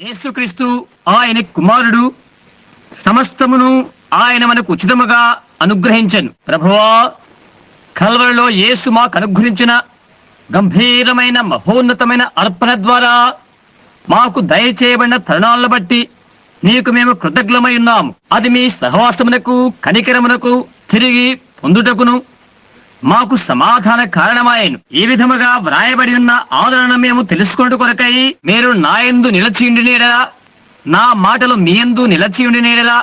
యేసుక్రీస్తు ఆయన కుమారుడు, సమస్తమును ఆయన మనకు ఉచితముగా అనుగ్రహించెను. ప్రభువా, కల్వరిలో యేసు మాకు అనుగ్రహించిన గంభీరమైన మహోన్నతమైన అర్పణ ద్వారా మాకు దయచేయబడిన తరుణాలను బట్టి నీకు మేము కృతజ్ఞమై ఉన్నాము. అది మీ సహవాసమునకు కనికరమునకు తిరిగి పొందుటకును మాకు సమాధాన కారణమాయను. ఈ విధముగా వ్రాయబడి ఉన్న ఆదరణ మేము తెలుసుకున్నట్టు కొరకై మీరు నా యందు నిలచియుండినేలా, నా మాటలు మీ యందు నిలచియుండినేలా,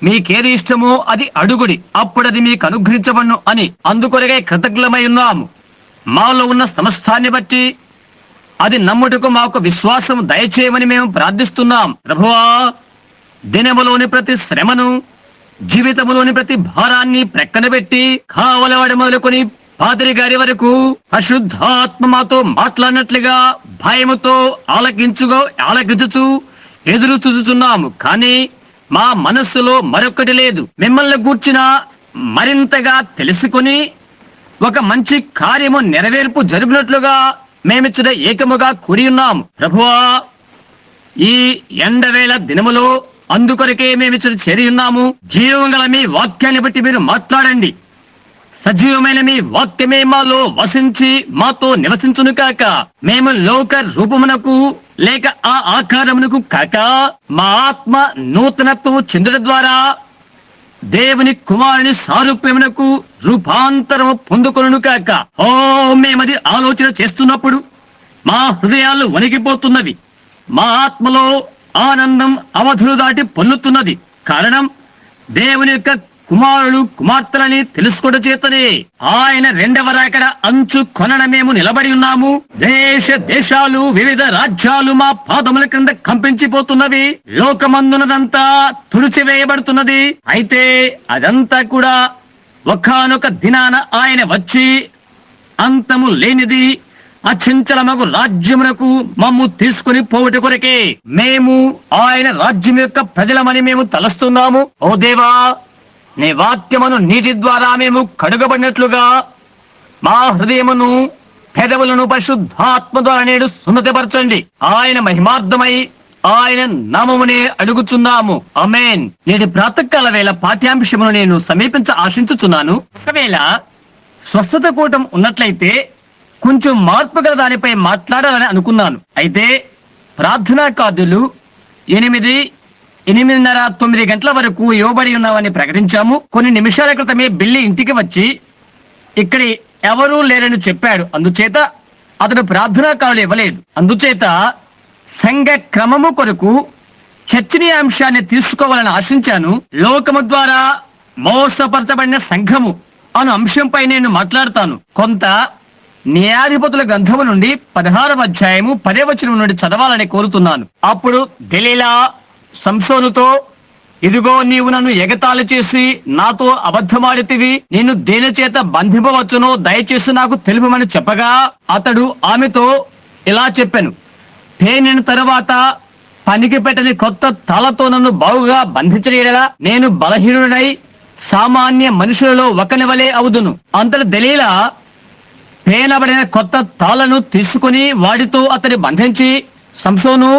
మీకేది ఇష్టమో అది అడుగుడి, అప్పుడది మీకు అనుగ్రహించబడును అని అందుకొరకై కృతజ్ఞమై ఉన్నాము. మాలో ఉన్న సమస్తాన్ని బట్టి అది నమ్ముటకు మాకు విశ్వాసం దయచేయమని మేము ప్రార్థిస్తున్నాం. ప్రభువా, దినములోని ప్రతి శ్రమను, జీవితములోని ప్రతి భారాన్ని ప్రక్కన పెట్టి కావలవాడి మొదలుకొని పాదిరి గారి వరకు అశుద్ధాత్మ మాతో మాట్లాడినట్లుగా భయముతో ఆలకించుచు ఎదురు చూచుచున్నాము. కానీ మా మనస్సులో మరొకటి లేదు. మిమ్మల్ని గూర్చిన మరింతగా తెలుసుకుని ఒక మంచి కార్యము నెరవేర్పు జరుగునట్లుగా మేమిచ్చట ఏకముగా కూడి ఉన్నాము. ప్రభువా, ఈ ఎండవేళ దినములో అందుకొరకే మేమిచ్చట చేరి ఉన్నాము. జీవం గల మీ వాక్యాన్ని బట్టి మీరు మాట్లాడండి. సజీవమైన మీ వాక్యమే మాలో వసించి మాతో నివసించును కాక, మేము లోక రూపమునకు లేక ఆ ఆకారమునకు కాక మా ఆత్మ నూతనత్వము చెందుట ద్వారా దేవుని కుమారుని సారూప్యమునకు రూపాంతరము పొందుకొనును కాక. ఓ, మేమది ఆలోచన చేస్తున్నప్పుడు మా హృదయాలు వణికిపోతున్నవి. మా ఆత్మలో ఆనందం అవధులు దాటి పొల్లుతున్నది. కారణం దేవుని యొక్క కుమారుడు కుమార్తెలని తెలుసుకోవడం చేతనే ఆయన రెండవ రాకడ అంచు కొనన మేము నిలబడి ఉన్నాము. దేశాలు వివిధ రాజ్యాలు మా పాదముల క్రింద కంపించిపోతున్నవి. లోకమందునదంతా తుడిచివేయబడుతున్నది. అయితే అదంతా కూడా ఒకానొక దినాన ఆయన వచ్చి అంతము లేనిది అచంచలమగు రాజ్యమునకు మమ్ము తీసుకుని పోవుట కొరకే మేము ఆయన రాజ్యం యొక్క ప్రజలమని మేము తలస్తున్నాము. ఓ దేవా, నీ వాక్యమును నీటి ద్వారా మేము కడుగబడినట్లుగా మా హృదయమును పెదవులను పరిశుద్ధాత్మ ద్వారా నేడు సున్నతిపరచండి. ఆయన మహిమార్థమై ఆయన నామమునే అడుగుచున్నాము. ఆమేన్. నేటి ప్రాతకాల వేళ పాఠ్యాంశమును నేను సమీపించ ఆశించుచున్నాను. ఒకవేళ స్వస్థత కూటం ఉన్నట్లయితే కొంచెం మార్పు గల దానిపై మాట్లాడాలని అనుకున్నాను. అయితే ప్రార్థనా కార్డులు 8, 8:30, 9 గంటల వరకు ఇవ్వబడి ఉన్నామని ప్రకటించాము. కొన్ని నిమిషాల క్రితమే బిల్లి ఇంటికి వచ్చి ఇక్కడ ఎవరూ లేరని చెప్పాడు. అందుచేత అతడు ప్రార్థనా కార్డులు ఇవ్వలేదు. అందుచేత సంఘ క్రమము కొరకు చర్చనీయాంశాన్ని తీసుకోవాలని ఆశించాను. లోకము ద్వారా మోసపరచబడిన సంఘము అను అంశంపై నేను మాట్లాడతాను. కొంత న్యాయాధిపతుల గ్రంథము నుండి 16వ అధ్యాయము 10వ వచనం నుండి చదవాలని కోరుతున్నాను. అప్పుడు దెలీలా సంసోనుతో, ఇదిగో నీవు నన్ను ఎగతాళి చేసి నాతో అబద్ధమాడితివి. నేను దేని చేత బంధింపవచ్చునో దయచేసి నాకు తెలుపమని చెప్పగా అతడు ఆమెతో ఇలా చెప్పాను, పేనిన తరువాత పనికి పెట్టని కొత్త తాళతో నన్ను బాగుగా బంధించలేలా నేను బలహీనుడై సామాన్య మనుషులలో ఒకని వలె అవుదును. అంతటి దెలీలా పేనబడిన కొత్త తాళ్లను తీసుకుని వాటితో అతని బంధించి, సంసోను,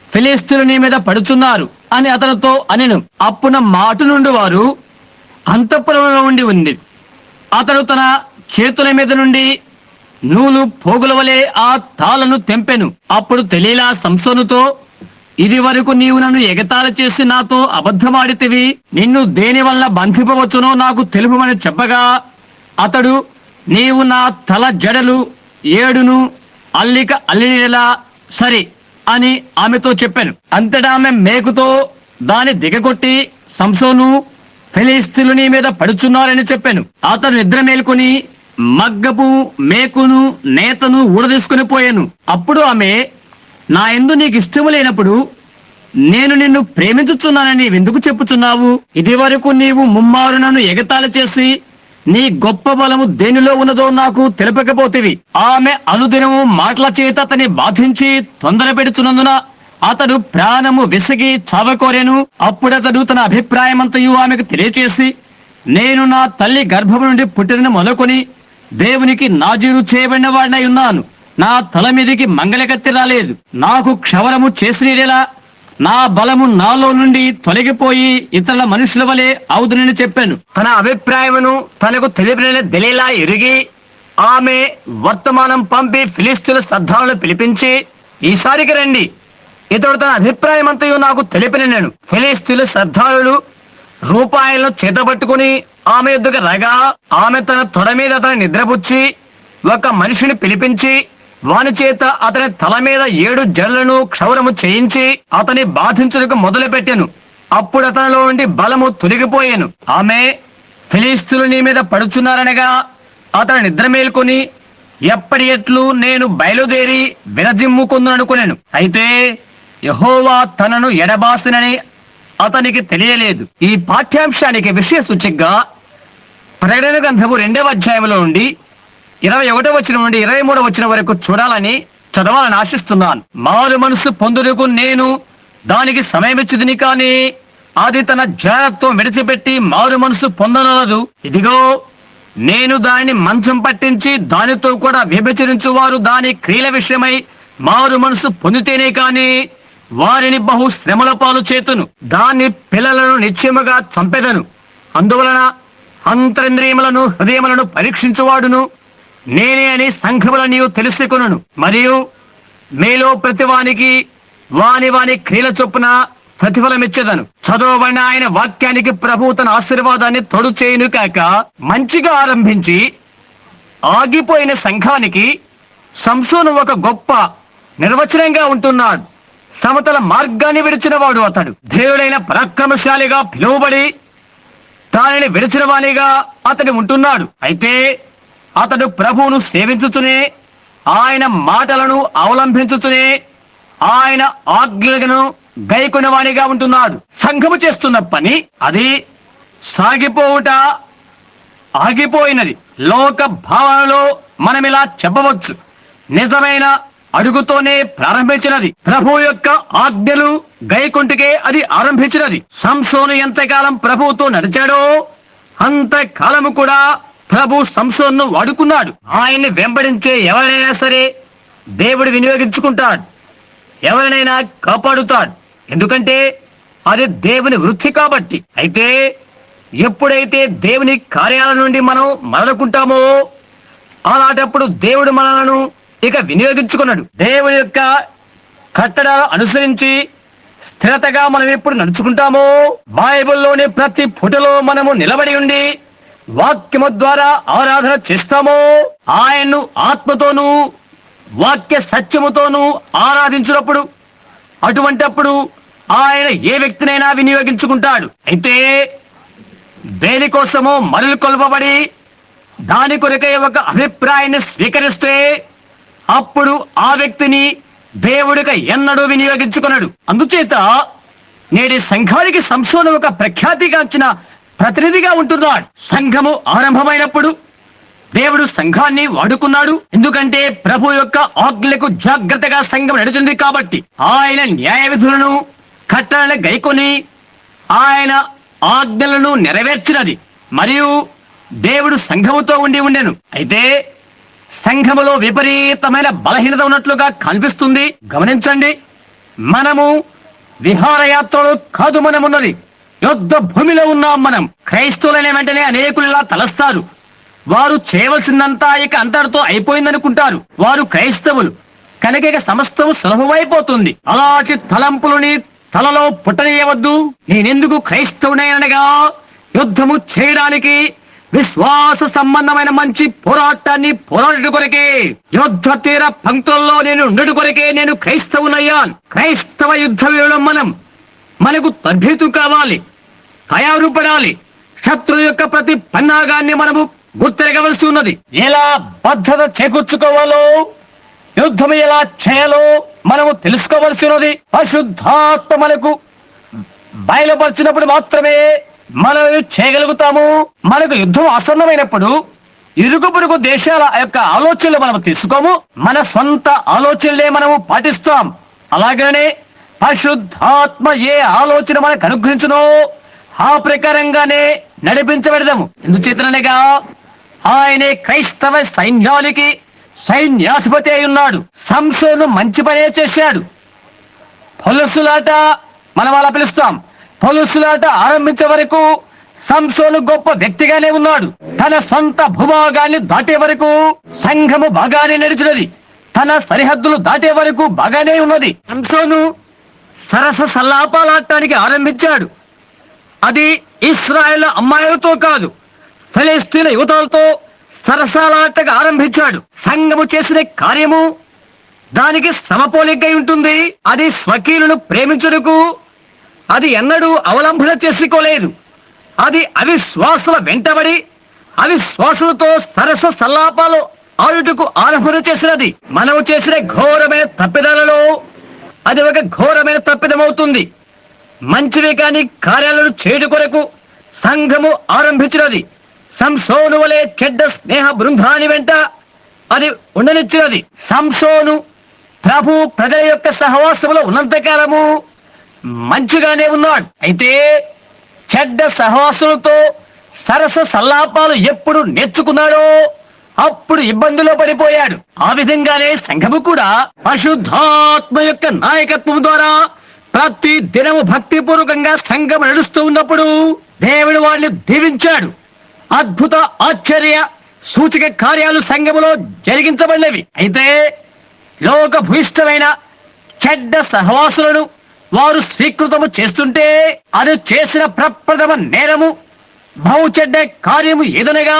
ఫిలిష్తీయులు నీ మీద పడుచున్నారు అని అతనితో అనెను. అప్పున మాట నుండి వారు అంతఃపురంలో ఉంది. అతడు తన చేతుల మీద నుండి నూలు పోగుల వలె ఆ తాళ్లను తెంపెను. అప్పుడు దెలీలా సంసోనుతో, ఇది వరకు నీవు నన్ను ఎగతాళి చేసి నాతో అబద్ధమాడితివి. నిన్ను దేని వల్ల బంధింపవచ్చునో నాకు తెలుపమని చెప్పగా అతడు, నీవు నా తల జడలు 7 అల్లిక అల్లినలా సరే అని ఆమెతో చెప్పాను. అంతటా ఆమె మేకుతో దాన్ని దిగగొట్టి, సంసోను, ఫిలిష్తీయులు నీ మీద పడుచున్నారని చెప్పాను. అతడు నిద్ర మేల్కొని మగ్గపు మేకును నేతను ఊడదీసుకుని పోయాను. అప్పుడు ఆమె, నా యందు నీకు ఇష్టము లేనప్పుడు నేను నిన్ను ప్రేమించుచున్నానని ఎందుకు చెప్పుచున్నావు? ఇది వరకు నీవు ముమ్మారు నన్ను ఎగతాళి చేసి నీ గొప్ప బలము దేనిలో ఉన్నదో నాకు తెలుపకపోతేవి. ఆమె అనుదినము మాటల చేత అతని బాధించి తొందర పెడుచున్నందున అతడు ప్రాణము విసిగి చావకోరెను. అప్పుడతడు తన అభిప్రాయమంతయు ఆమెకు తెలియచేసి, నేను నా తల్లి గర్భము నుండి పుట్టిన మొదలుకొని దేవునికి నాజీరు చేయబడిన వాడినై ఉన్నాను. నా తల మీదికి మంగళకత్తి రాలేదు. నాకు క్షవరము చేసినలా నా బలము నాలో నుండి తొలగిపోయి ఇతరుల మనుషుల వలె అవుదునని చెప్పాను. తన అభిప్రాయమును తనకు తెలిపిన దెలీలా ఎరిగి ఆమె వర్తమానం పంపి ఫిలిష్తీయుల సర్దారులను పిలిపించి, ఈసారికి రండి, ఇతడు తన అభిప్రాయం అంతయు నాకు తెలిపిన నేను. ఫిలిష్తీయుల సర్దారులు రూపాయలను చేతబట్టుకుని ఆమె యొద్దకు రాగా ఆమె తన తొడ మీద అతని నిద్రపుచ్చి ఒక మనిషిని పిలిపించి వాని చేత అతని తల మీద 7 జల్లను క్షౌరము చేయించి అతని బాధించుటకు మొదలు పెట్టాను. అప్పుడు అతనిలో నుండి బలము తొలగిపోయాను. ఆమె ఫిలిష్తీయులు నీ మీద పడుచున్నారనగా అతను నిద్ర మేల్కొని ఎప్పటి ఎట్లు నేను బయలుదేరి విరజిమ్ముకుందుననుకున్నాను. అయితే యెహోవా తనను ఎడబాసినని అతనికి తెలియలేదు. ఈ పాఠ్యాంశానికి విషయ సూచికగా ప్రకటన గ్రంథము 2వ అధ్యాయంలో నుండి 21వ వచనం నుండి 23వ వచనం వరకు చూడాలని చదవాలని ఆశిస్తున్నాను. మారు మనసు పొందుటకు నేను దానికి సమయం ఇచ్చిదిని, కానీ అది తన జాగ్రత్తం విడిచిపెట్టి మారు మనసు పొందనలదు. ఇదిగో నేను దానిని మంచం పట్టించి దానితో కూడా వ్యభిచరించు వారు దాని క్రియల విషయమై మారు మనసు పొందితేనే కాని వారిని బహు శ్రమల పాలు చేతును. దాని పిల్లలను నిశ్చయముగా చంపెదను. అందువలన అంతరింద్రియములను హృదయములను పరీక్షించువాడును నేనే అని సంఘములను నీవు తెలుసుకొనును. మరియు మీలో ప్రతివానికి వాని వాని క్రియల చొప్పున ప్రతిఫలమిచ్చేదను. చదవబడిన ఆయన వాక్యానికి ప్రభు తన ఆశీర్వాదాన్ని తోడు చేయును కాక. మంచిగా ఆరంభించి ఆగిపోయిన సంఘానికి సంసోను ఒక గొప్ప నిర్వచనంగా ఉంటున్నాడు. సమతల మార్గాన్ని విడిచిన వాడు అతడు. దేవుడైన పరాక్రమశాలిగా పిలువబడి దానిని విడిచిన వానిగా అతడు ఉంటున్నాడు. అయితే అతడు ప్రభువును సేవించుచునే ఆయన మాటలను అవలంబించుచునే ఆయన ఆజ్ఞలను గైకొన్న వానిగా ఉంటున్నాడు. సంఘము చేస్తున్న పని అది సాగిపోవుట ఆగిపోయినది. లోక భావనలో మనం ఇలా చెప్పవచ్చు, నిజమైన అడుగుతోనే ప్రారంభించినది. ప్రభు యొక్క ఆజ్ఞలు గైకొంటికే అది ఆరంభించినది. సంసోను ఎంతకాలం ప్రభువుతో నడిచాడో అంతకాలము కూడా ప్రభు సంసోన్ను వాడుకున్నాడు. ఆయన్ని వెంబడించే ఎవరైనా సరే దేవుడు వినియోగించుకుంటాడు, ఎవరినైనా కాపాడుతాడు. ఎందుకంటే అది దేవుని వృత్తి కాబట్టి. అయితే ఎప్పుడైతే దేవుని కార్యాల నుండి మనం మరలుకుంటామో అలాంటప్పుడు దేవుడు మనలను ఇక వినియోగించుకున్నాడు. దేవుని యొక్క కట్టడాలు అనుసరించి స్థిరతగా మనం ఎప్పుడు నడుచుకుంటామో బైబిల్లోని ప్రతి పుటలో మనము నిలబడి ఉండి వాక్యము ద్వారా ఆరాధన చేస్తామో ఆయన్ను ఆత్మతోనూ వాక్య సత్యముతోనూ ఆరాధించినప్పుడు అటువంటప్పుడు ఆయన ఏ వ్యక్తినైనా వినియోగించుకుంటాడు. అయితే దేనికోసమో మరులు కొలపబడి దాని కొరకై ఒక అభిప్రాయాన్ని స్వీకరిస్తే అప్పుడు ఆ వ్యక్తిని దేవుడికి ఎన్నడూ వినియోగించుకున్నాడు. అందుచేత నేటి సంఘానికి సంసోను ఒక ప్రఖ్యాతిగాంచిన ప్రతినిధిగా ఉంటున్నాడు. సంఘము ఆరంభమైనప్పుడు దేవుడు సంఘాన్ని వాడుకున్నాడు. ఎందుకంటే ప్రభు యొక్క ఆజ్ఞలకు జాగ్రత్తగా సంఘం నడుచుంది కాబట్టి. ఆయన న్యాయ విధులను కట్టడలను గైకొని ఆయన ఆజ్ఞలను నెరవేర్చినది. మరియు దేవుడు సంఘముతో ఉండెను. అయితే సంఘములో విపరీతమైన బలహీనత ఉన్నట్లుగా కనిపిస్తుంది. గమనించండి, మనము విహారయాత్రలో కాదు, మనమున్నది యుద్ధ భూమిలో ఉన్నాం. మనం క్రైస్తవులైన వెంటనే అనేకులు ఇలా తలస్తారు. వారు చేయవలసిందంతా ఇక అంతటితో అయిపోయిందనుకుంటారు. వారు క్రైస్తవులు కనుక ఇక సమస్తం సులభమైపోతుంది. అలాంటి తలంపులని తలలో పుట్టనీయవద్దు. నేనెందుకు క్రైస్తవునైనగా యుద్ధము చేయడానికి విశ్వాస సంబంధమైన మంచి పోరాటాన్ని పోరాడు కొరకే, యుద్ధ తీర పంక్తుల్లో నేను ఉండడు కొరకే నేను క్రైస్తవునయ్యాను. క్రైస్తవ యుద్ధ వీరులం మనం. మనకు తర్బీతు కావాలి, తయారు పడాలి. శత్రు యొక్క ప్రతి పన్నాగాన్ని మనము గుర్తెరగవలసి ఉన్నది. ఎలా భద్రత చేకూర్చుకోవాలో, యుద్ధం ఎలా చేయాలో మనము తెలుసుకోవలసి ఉన్నది. పరిశుద్ధాత్మ మనకు బయలుపరిచినప్పుడు మాత్రమే మనం చేయగలుగుతాము. మనకు యుద్ధం ఆసన్నమైనప్పుడు ఇరుగు పొరుగు దేశాల యొక్క ఆలోచనలు మనం తీసుకోము, మన సొంత ఆలోచనలే మనము పాటిస్తాం. అలాగనే పరిశుద్ధాత్మ ఏ ఆలోచన మనకు అనుగ్రహించునో ఆ ప్రకారంగానే నడిపించబడదాము. ఎందుచేతనగా ఆయనే క్రైస్తవ సైన్యానికి సైన్యాధిపతి అయి ఉన్నాడు. సంసోను మంచి పనే చేశాడు. పొలసులాట మనం అలా పిలుస్తాం. పొలుసులాట ఆరంభించే వరకు సంసోను గొప్ప వ్యక్తిగానే ఉన్నాడు. తన సొంత భూభాగాన్ని దాటే వరకు సంఘము బాగానే నడిచినది. తన సరిహద్దులు దాటే వరకు బాగానే ఉన్నది. సంసోను సరస సల్లాపాలాడటానికి ఆరంభించాడు. అది ఇశ్రాయేల్ అమ్మాయిలతో కాదు, ఫిలిస్తీన్ల యువతలతో సరసాలాటగా ఆరంభించాడు. సంఘము చేసిన కార్యము దానికి సమపోలికై ఉంటుంది. అది స్వకీయులను ప్రేమించుటకు అది ఎన్నడూ అవలంబన చేసుకోలేదు. అది అవిశ్వాసుల వెంటబడి అవిశ్వాసులతో సరస సల్లాపాలు ఆడుటకు ఆరంభన చేసినది. మనము చేసిన ఘోరమైన తప్పిదాలలో అది ఒక ఘోరమైన తప్పిదమవుతుంది. మంచివి కాని కార్యాలను చేయడం కొరకు సంఘము ఆరంభించినది. సంసోను వలె చెడ్డ స్నేహ బృందాని వెంట అది ఉండనిచ్చినది. సంసోను ప్రభు ప్రజల యొక్క సహవాసములో ఉన్నంతకాలము మంచిగానే ఉన్నాడు. అయితే చెడ్డ సహవాసులతో సరస సల్లాపాలు ఎప్పుడు నేర్చుకున్నాడో అప్పుడు ఇబ్బందులో పడిపోయాడు. ఆ విధంగానే సంఘము కూడా పరిశుద్ధాత్మ యొక్క నాయకత్వం ద్వారా ప్రతి దినము భక్తిపూర్వకంగా సంఘం నడుస్తూ ఉన్నప్పుడు దేవుడు వారిని దీవించాడు. అద్భుత ఆశ్చర్య సూచక కార్యాలు సంఘములో జరిగించబడినవి. అయితే లోక భూయిష్టమైన చెడ్డ సహవాసులను వారు స్వీకృతము చేస్తుంటే అది చేసిన ప్రప్రథమ నేరము బహు చెడ్డ కార్యము ఏదనగా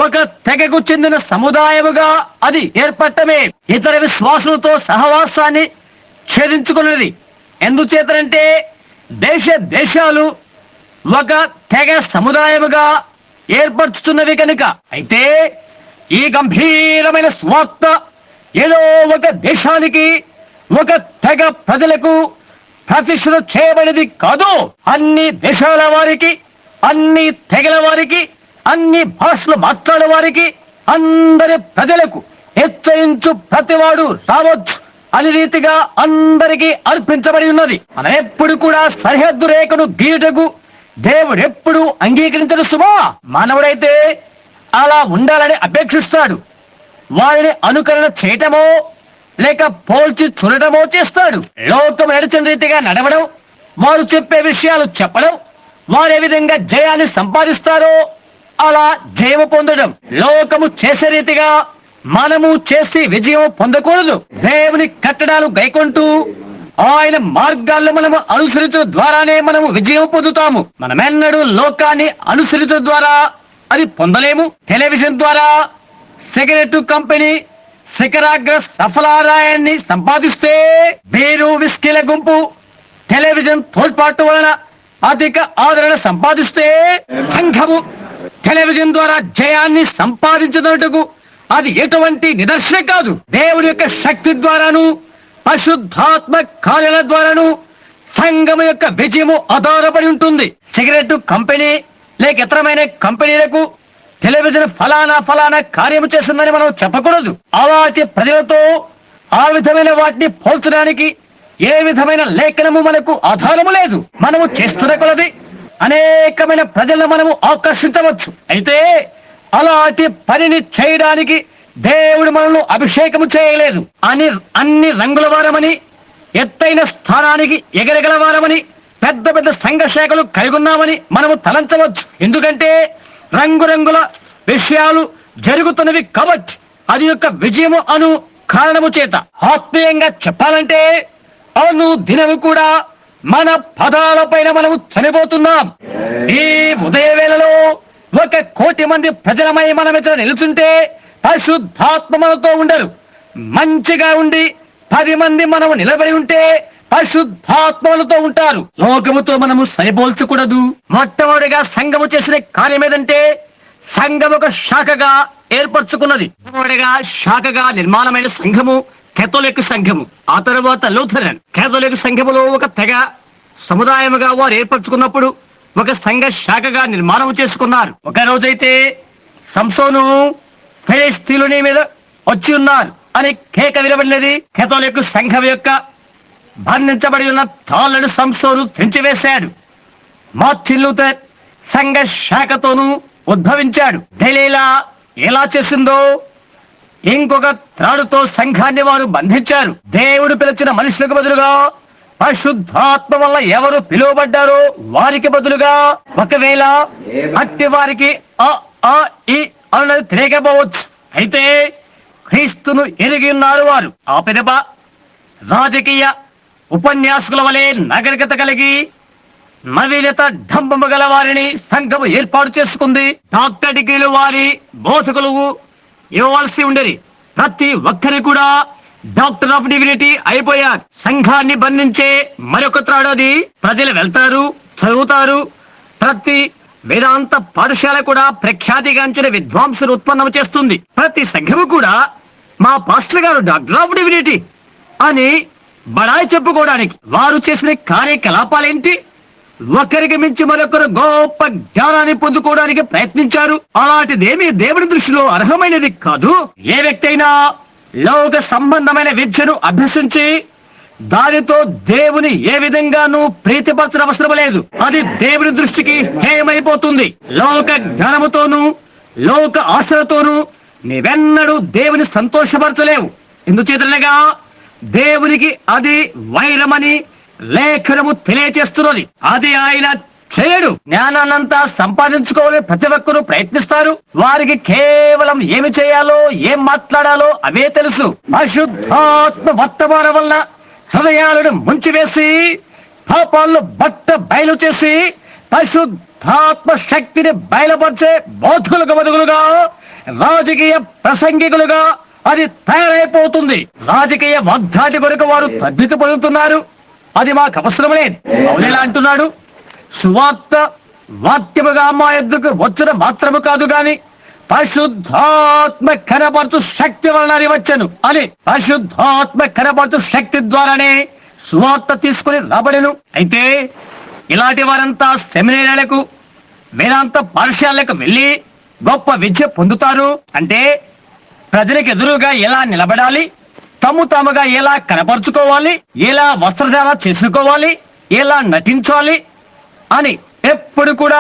ఒక తెగకు చెందిన సముదాయముగా అది ఏర్పడటమే. ఇతర విశ్వాసులతో సహవాసాన్ని ఛేదించుకున్నది. ఎందుచేతనంటే దేశాలు ఒక తెగ సముదాయముగా ఏర్పరచుతున్నవి కనుక. అయితే ఈ గంభీరమైన స్వార్థ ఏదో ఒక దేశానికి ఒక తెగ ప్రజలకు ప్రతిష్ఠిత చేయబడినది కాదు. అన్ని దేశాల వారికి, అన్ని తెగల వారికి, అన్ని భాషలు మాట్లాడే వారికి, అందరి ప్రజలకు హెచ్చరించు ప్రతివాడు రావచ్చు అని రీతిగా అందరికీ అర్పించబడి ఉన్నది. మనం ఎప్పుడు కూడా సరిహద్దు రేఖను గీయుటకు దేవుడు ఎప్పుడు అంగీకరించడు సుమా. మానవుడైతే అలా ఉండాలని అపేక్షిస్తాడు. వారిని అనుకరణ చేయటమో లేక పోల్చి చూడటమో చేస్తాడు. లోకం నడిచిన రీతిగా నడవడం, వారు చెప్పే విషయాలు చెప్పడం, వారు ఏ విధంగా జయాన్ని సంపాదిస్తారో అలా జయము పొందడం. లోకము చేసే రీతిగా మనము చేసి విజయం పొందకూడదు. దేవుని కట్టడాలు గైకొంటూ ఆయన మార్గాల్లో మనము అనుసరించడం ద్వారానే మనము విజయం పొందుతాము. మనమెన్నడూ లోకాన్ని అనుసరించడం ద్వారా అది పొందలేము. టెలివిజన్ ద్వారా సిగరెట్ కంపెనీ శిఖరాగ్ర సఫలాదాయాన్ని సంపాదిస్తే బీరు విస్కీల గుంపు టెలివిజన్ తోడ్పాటు వలన అధిక ఆదరణ సంపాదిస్తే సంఘము టెలివిజన్ ద్వారా జయాన్ని సంపాదించదటకు అది ఎటువంటి నిదర్శనం కాదు. దేవుడి యొక్క శక్తి ద్వారాను పరిశుద్ధాత్మ కార్యాల ద్వారాను సంఘము యొక్క విజయము ఆధారపడి ఉంటుంది. సిగరెట్ కంపెనీ లేక ఇతరమైన కంపెనీలకు టెలివిజన్ ఫలానా కార్యము చేస్తుందని మనం చెప్పకూడదు. అలాంటి ప్రజలతో ఆ విధమైన వాటిని పోల్చడానికి ఏ విధమైన లేఖనము మనకు ఆధారము లేదు. మనము చేస్తున్న కొలది అనేకమైన ప్రజలను మనము ఆకర్షించవచ్చు. అయితే అలాంటి పనిని చేయడానికి దేవుడు మనల్ని అభిషేకము చేయలేదు. అన్ని రంగుల వారమని, ఎత్తైన స్థానానికి ఎగరగల వారమని, పెద్ద పెద్ద సంఘ శాఖలు కలిగున్నామని మనము తలంచవచ్చు. ఎందుకంటే రంగురంగుల విషయాలు జరుగుతున్నవి కాబట్టి అది యొక్క విజయము అను కారణము చేత. ఆత్మీయంగా చెప్పాలంటే అను దినము కూడా మన పదాల పైన మనము చనిపోతున్నాం. ఈ ఉదయ వేళలో 1,00,00,000 మంది ప్రజలమై మన మీద నిలుచుంటే పరిశుద్ధాత్మ మనతో ఉండరు. మంచిగా ఉండి 10 మంది మనము నిలబడి ఉంటే పరిశుద్ధాత్మలతో ఉంటారు. లోకముతో మనము సరిపోల్చకూడదు. మొట్టమొదటిగా సంఘము చేసిన కార్యం ఏదంటే సంఘం ఒక శాఖగా ఏర్పరచుకున్నది. మొట్టమొదటిగా శాఖగా నిర్మాణమైన సంఘము కేథోలిక్ సంఘము, ఆ తర్వాత లూథరన్. కేథోలిక్ సంఘములో ఒక తెగ సముదాయముగా వారు ఏర్పరచుకున్నప్పుడు ఒక సంఘ శాఖగా నిర్మాణం చేసుకున్నారు. ఒక రోజైతే సంసోను ఫిలిస్తీయుని మీద వచ్చి ఉన్నారు అని కేక వినబడినది. కేథోలిక్ సంఘం యొక్క బంధించబడి ఉన్న తాళ్లను సంసోను తెంచివేశాడు. మార్టిన్ లూథర్ సంఘ శాఖతోనూ ఉద్భవించాడు. దెలీలా ఎలా చేసిందో ఇంకొక త్రాడుతో సంఘాన్ని వారు బంధించారు. దేవుడు పిలిచిన మనుషులకు బదులుగా పరిశుద్ధాత్మ వల్ల ఎవరు పిలువబడ్డారో వారికి బదులుగా ఒకవేళ అట్టి వారికి అ ఆ ఇ అన్నది తెలియకపోవచ్చు. అయితే క్రీస్తును ఎరిగి ఉన్నారు వారు. ఆ పిదప రాజకీయ ఉపన్యాసకుల వలె నాగరికత కలిగి నవీనత డంబము గల వారిని సంఘము ఏర్పాటు చేసుకుంది. డాక్టర్ డిగ్రీలు వారి బోధకులు ఇవ్వవలసి ఉండేది. ప్రతి ఒక్కరి కూడా డాక్టర్ ఆఫ్ డివినిటీ అయిపోయారు. సంఘాన్ని బంధించే మరొక త్రాడది ప్రజలు వెళ్తారు, చదువుతారు. ప్రతి వేదాంత పాఠశాల కూడా ప్రఖ్యాతిగాంచిన విద్వాంసులు ఉత్పన్నం చేస్తుంది. ప్రతి సంఘము కూడా మా పాస్టర్ గారు డాక్టర్ ఆఫ్ డివినిటీ అని బడాయి చెప్పుకోవడానికి వారు చేసిన కార్యకలాపాలేంటి? ఒకరికి మించి మరొకరు గొప్ప జ్ఞానాన్ని పొందుకోవడానికి ప్రయత్నించారు. అలాంటిదేమీ దేవుని దృష్టిలో అర్హమైనది కాదు. ఏ వ్యక్తి అయినా లోక సంబంధమైన విద్యను అభ్యసించి దానితో దేవుని ఏ విధంగానూ ప్రీతిపరచడం అవసరం లేదు. అది దేవుని దృష్టికి హేయమైపోతుంది. లోక జ్ఞానముతోనూ లోక ఆశలతోనూ నీవెన్నడూ దేవుని సంతోషపరచలేవు. ఎందుచేతనగా దేవునికి అది వైరమని లేఖనము తెలియజేస్తున్నది. అది ఆయన చేయడు. జ్ఞానాన్నంతా సంపాదించుకోవాలని ప్రతి ఒక్కరూ ప్రయత్నిస్తారు. వారికి కేవలం ఏమి చేయాలో ఏం మాట్లాడాలో అవే తెలుసు. పరిశుద్ధాత్మ వర్తమానం వల్ల హృదయాలను ముంచివేసి పాపాలను బట్ట బయలు చేసి పరిశుద్ధాత్మ శక్తిని బయలుపరిచే బోధకులకు బదులుగా రాజకీయ ప్రసంగికులుగా అది తయారైపోతుంది. రాజకీయ వాగ్దాటి కొరకు వారు తద్దితి పొందుతున్నారు. అది మాకు అవసరం లేదు. అవునేలా అంటున్నాడు, సువార్త వాక్యముగా మా యొద్దకు వచ్చిన మాత్రము కాదు గాని పరిశుద్ధాత్మ కనపరచు శక్తి వలన వచ్చను అని. పరిశుద్ధాత్మ కనపరచు శక్తి ద్వారానే సువార్త తీసుకుని రాబడెను. అయితే ఇలాంటి వారంతా సెమినారీలకు వేదాంత పాఠశాలకు వెళ్ళి గొప్ప విద్య పొందుతారు. అంటే ప్రజలకు ఎదురుగా ఎలా నిలబడాలి, తాముగా ఎలా కనపరుచుకోవాలి, ఎలా వస్త్రధారణ చేసుకోవాలి, ఎలా నటించాలి అని ఎప్పుడు కూడా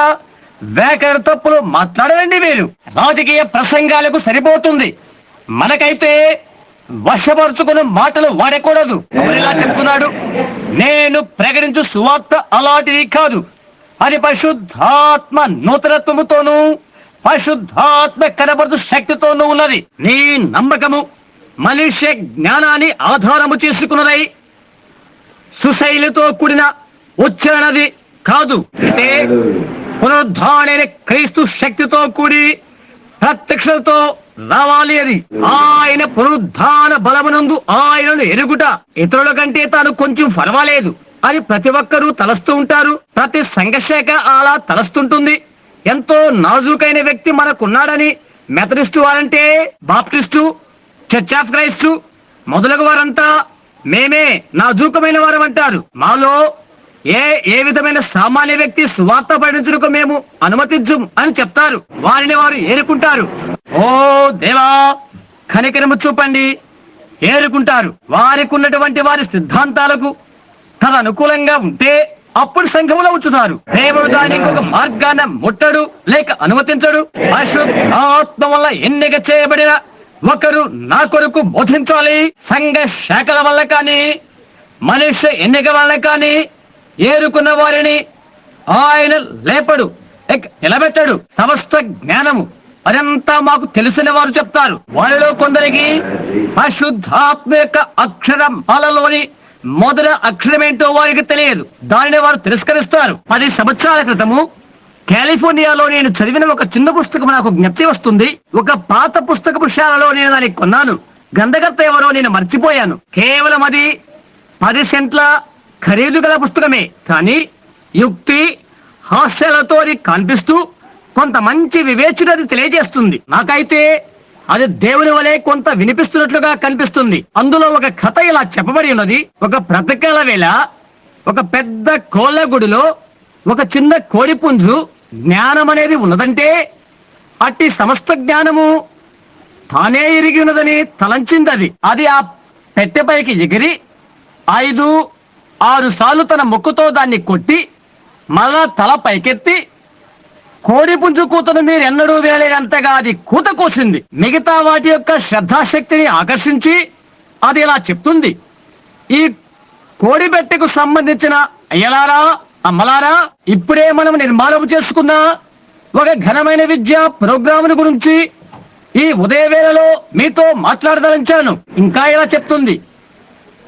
వ్యాకరణ తప్పులు మాట్లాడరండి. వీరు రాజకీయ ప్రసంగాలకు సరిపోతుంది. మనకైతే వశపరుచుకున్న మాటలు వాడకూడదు. ఎవరిలా చెప్తున్నాడు, నేను ప్రకటించు సువార్త అలాంటిది కాదు. అది పరిశుద్ధాత్మ నూతనత్వముతోనూ పరిశుద్ధాత్మ కనబడుతు శక్తితోనూ ఉన్నది. నీ నమ్మకము మనుష్య జ్ఞానాన్ని ఆధారము చేసుకున్నదై సుశైలితో కూడిన ఉచ్చారణది కాదు. అయితే పునరుద్ధానైన క్రీస్తు శక్తితో కూడి ప్రత్యక్షతతో రావాలి. అది ఆయన పునరుద్ధాన బలమునందు ఆయనను ఎరుగుట. ఇతరుల కంటే తాను కొంచెం పర్వాలేదు అని ప్రతి ఒక్కరూ తలస్తూ ఉంటారు. ప్రతి సంఘశాఖ అలా తలస్తుంటుంది. ఎంతో నాజూకైన వ్యక్తి మనకున్నాడని మెథడిస్టు వారంటే, బాప్టిస్టు, చర్చ్ ఆఫ్ క్రైస్ట్ మొదలగు వారంతా మేమే నాజూకమైన వారం అంటారు. మాలో ఏ విధమైన సామాన్య వ్యక్తి సువార్త పఠించుటకు మేము అనుమతించం అని చెప్తారు. వారిని వారు ఏరుకుంటారు. ఓ దేవా కనికరము చూపండి, ఏరుకుంటారు. వారికి ఉన్నటువంటి వారి సిద్ధాంతాలకు అనుకూలంగా ఉంటే అప్పుడు సంఘములో ఉంచుతారు. దేవుడు దాని ఇంకొక మార్గాన ముట్టడు లేక అనుమతించడు. పరిశుద్ధాత్మ వల్ల ఎన్నిక చేయబడిన ఒకరు నా కొరకు బోధించాలి. సంఘ శాఖల వల్ల కానీ మనుష్య ఎన్నిక వల్ల కానీ ఏరుకున్న వారిని ఆయన లేపడు, నిలబెట్టడు. సమస్త జ్ఞానము అదంతా మాకు తెలిసిన వారు చెప్తారు. వారిలో కొందరికి పరిశుద్ధాత్మ యొక్క అక్షరమాలలోని మొదటి అక్షరమేంటో వారికి తెలియదు. దానిని వారు తిరస్కరిస్తారు. 10 సంవత్సరాల క్రితము కాలిఫోర్నియాలో నేను చదివిన ఒక చిన్న పుస్తకం నాకు జ్ఞప్తి వస్తుంది. ఒక పాత పుస్తకపు శాలలో నేను దాన్ని కొన్నాను. గ్రంథకర్త ఎవరో నేను మర్చిపోయాను. కేవలం అది 10 సెంట్ల ఖరీదు గల పుస్తకమే. కానీ యుక్తి హాస్యాలతో అది కనిపిస్తూ కొంత మంచి వివేచన అది తెలియజేస్తుంది. నాకైతే అది దేవుని వలె కొంత వినిపిస్తున్నట్లుగా కనిపిస్తుంది. అందులో ఒక కథ ఇలా చెప్పబడి ఉన్నది. ఒక బ్రతకాల వేళ ఒక పెద్ద కోళ్ళ గుడిలో ఒక చిన్న కోడి పుంజు జ్ఞానం అనేది ఉన్నదంటే అట్టి సమస్త జ్ఞానము తానే ఎరిగి ఉన్నదని తలంచింది. అది ఆ పెట్టెపైకి ఎగిరి 5-6 సార్లు తన ముక్కుతో దాన్ని కొట్టి మళ్ళా తల పైకెత్తి కోడి పుంజు కూతను మీరు ఎన్నడూ వినలేనంతగా అది కూత కోసింది. మిగతా వాటి యొక్క శ్రద్ధాశక్తిని ఆకర్షించి అది ఇలా చెప్తుంది, ఈ కోడిబెట్టకు సంబంధించిన అయ్యలారా, అమ్మలారా, ఇప్పుడే మనం నిర్మాణం చేసుకున్న ఒక ఘనమైన విద్యా ప్రోగ్రాముల గురించి ఈ ఉదయ వేళలో మీతో మాట్లాడదలించాను. ఇంకా ఇలా చెప్తుంది,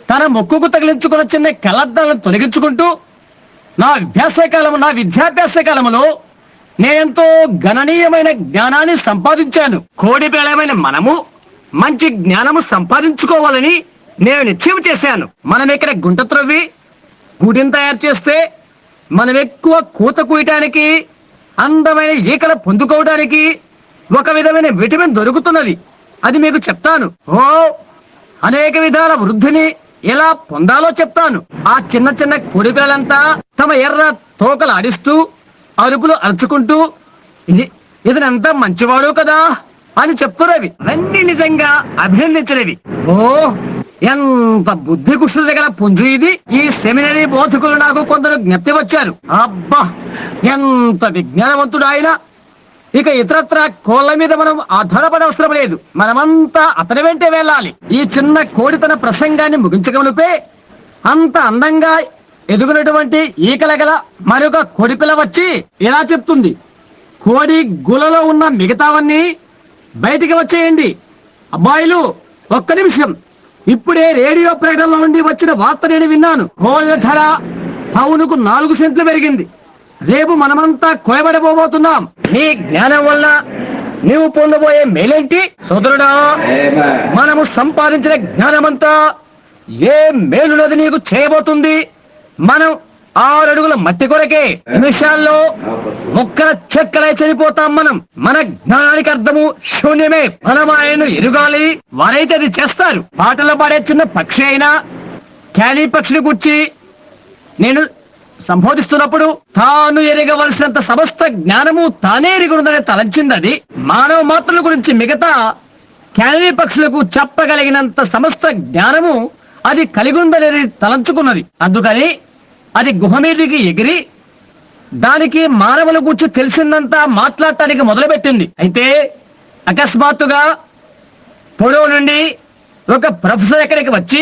తన మొక్కుకు తగిలించుకున్న చిన్న కలద్దాలను తొలగించుకుంటూ నా విద్యాభ్యాస కాలములో నేనెంతో గణనీయమైన జ్ఞానాన్ని సంపాదించాను. కోడి పిల్లమైన మనము మంచి జ్ఞానము సంపాదించుకోవాలని నేను నిశ్చయం చేశాను. మనం ఇక్కడ గుంట త్రవ్వి గూటిని తయారు చేస్తే మనం ఎక్కువ కూత కూయటానికి, అందమైన ఈకలు పొందుకోవడానికి ఒక విధమైన విటమిన్ దొరుకుతున్నది. అది మీకు చెప్తాను. అనేక విధాల వృద్ధిని ఎలా పొందాలో చెప్తాను. ఆ చిన్న చిన్న కోడి పిల్లలంతా తమ ఎర్ర తోకలు ఆడిస్తూ, అరుపులు అరుచుకుంటూ ఇతనంతా మంచివాడు కదా అని చెప్తున్నవి. అవన్నీ నిజంగా అభినందించినవి. ఎంత బుద్ధి కుశలత గల పుంజు ఇది. ఈ సెమినరీ బోధకులు నాకు కొందరు జ్ఞప్తి వచ్చారు. అబ్బా, ఎంత విజ్ఞానవంతుడు ఆయన. ఇక ఇతరత్ర కోళ్ల మీద మనం ఆధారపడవసరం లేదు. మనమంతా అతని వెంటే వెళ్ళాలి. ఈ చిన్న కోడి తన ప్రసంగాన్ని ముగించగలిపే అంత అందంగా ఎదుగునటువంటి ఈకల గల మరొక కోడిపిల్ల వచ్చి ఇలా చెప్తుంది, కోడి గులలో ఉన్న మిగతావన్నీ బయటికి వచ్చేయండి. అబ్బాయిలు, ఒక్క నిమిషం. ఇప్పుడే రేడియో ప్రకటనలో నుండి వచ్చిన వార్త నేను విన్నాను. కోళ్ల ధర పౌనుకు 4 సెంట్లు పెరిగింది. రేపు మనమంతా కోయబడబోతున్నాం. నీ జ్ఞానం వల్ల నీవు పొందబోయే మేలేంటి సోదరుడా? మనము సంపాదించిన జ్ఞానమంతా ఏ మేలునది నీకు చేయబోతుంది? మనం 6 అడుగుల మట్టి కొరకే నిమిషాల్లో మొక్కల చెక్కలై చనిపోతాం. మన జ్ఞానానికి అర్థము శూన్యమే. మనం ఆయన్ను ఎరుగాలి. వారైతే అది చేస్తారు. పాటలు పాడే చిన్న పక్షి అయినా క్యానీ పక్షిని గుర్చి నేను సంబోధిస్తున్నప్పుడు తాను ఎరగవలసినంత సమస్త జ్ఞానము తానే ఎరుగుందని తలంచింది. అది మానవ మాత్రల గురించి మిగతా క్యానీ పక్షులకు చెప్పగలిగినంత సమస్త జ్ఞానము అది కలిగి ఉందనేది తలంచుకున్నది. అందుకని అది గుహ మీదకి ఎగిరి దానికి మానవుల గురించి తెలిసిందంతా మాట్లాడటానికి మొదలుపెట్టింది. అయితే అకస్మాత్తుగా పొడవు నుండి ఒక ప్రొఫెసర్ ఎక్కడికి వచ్చి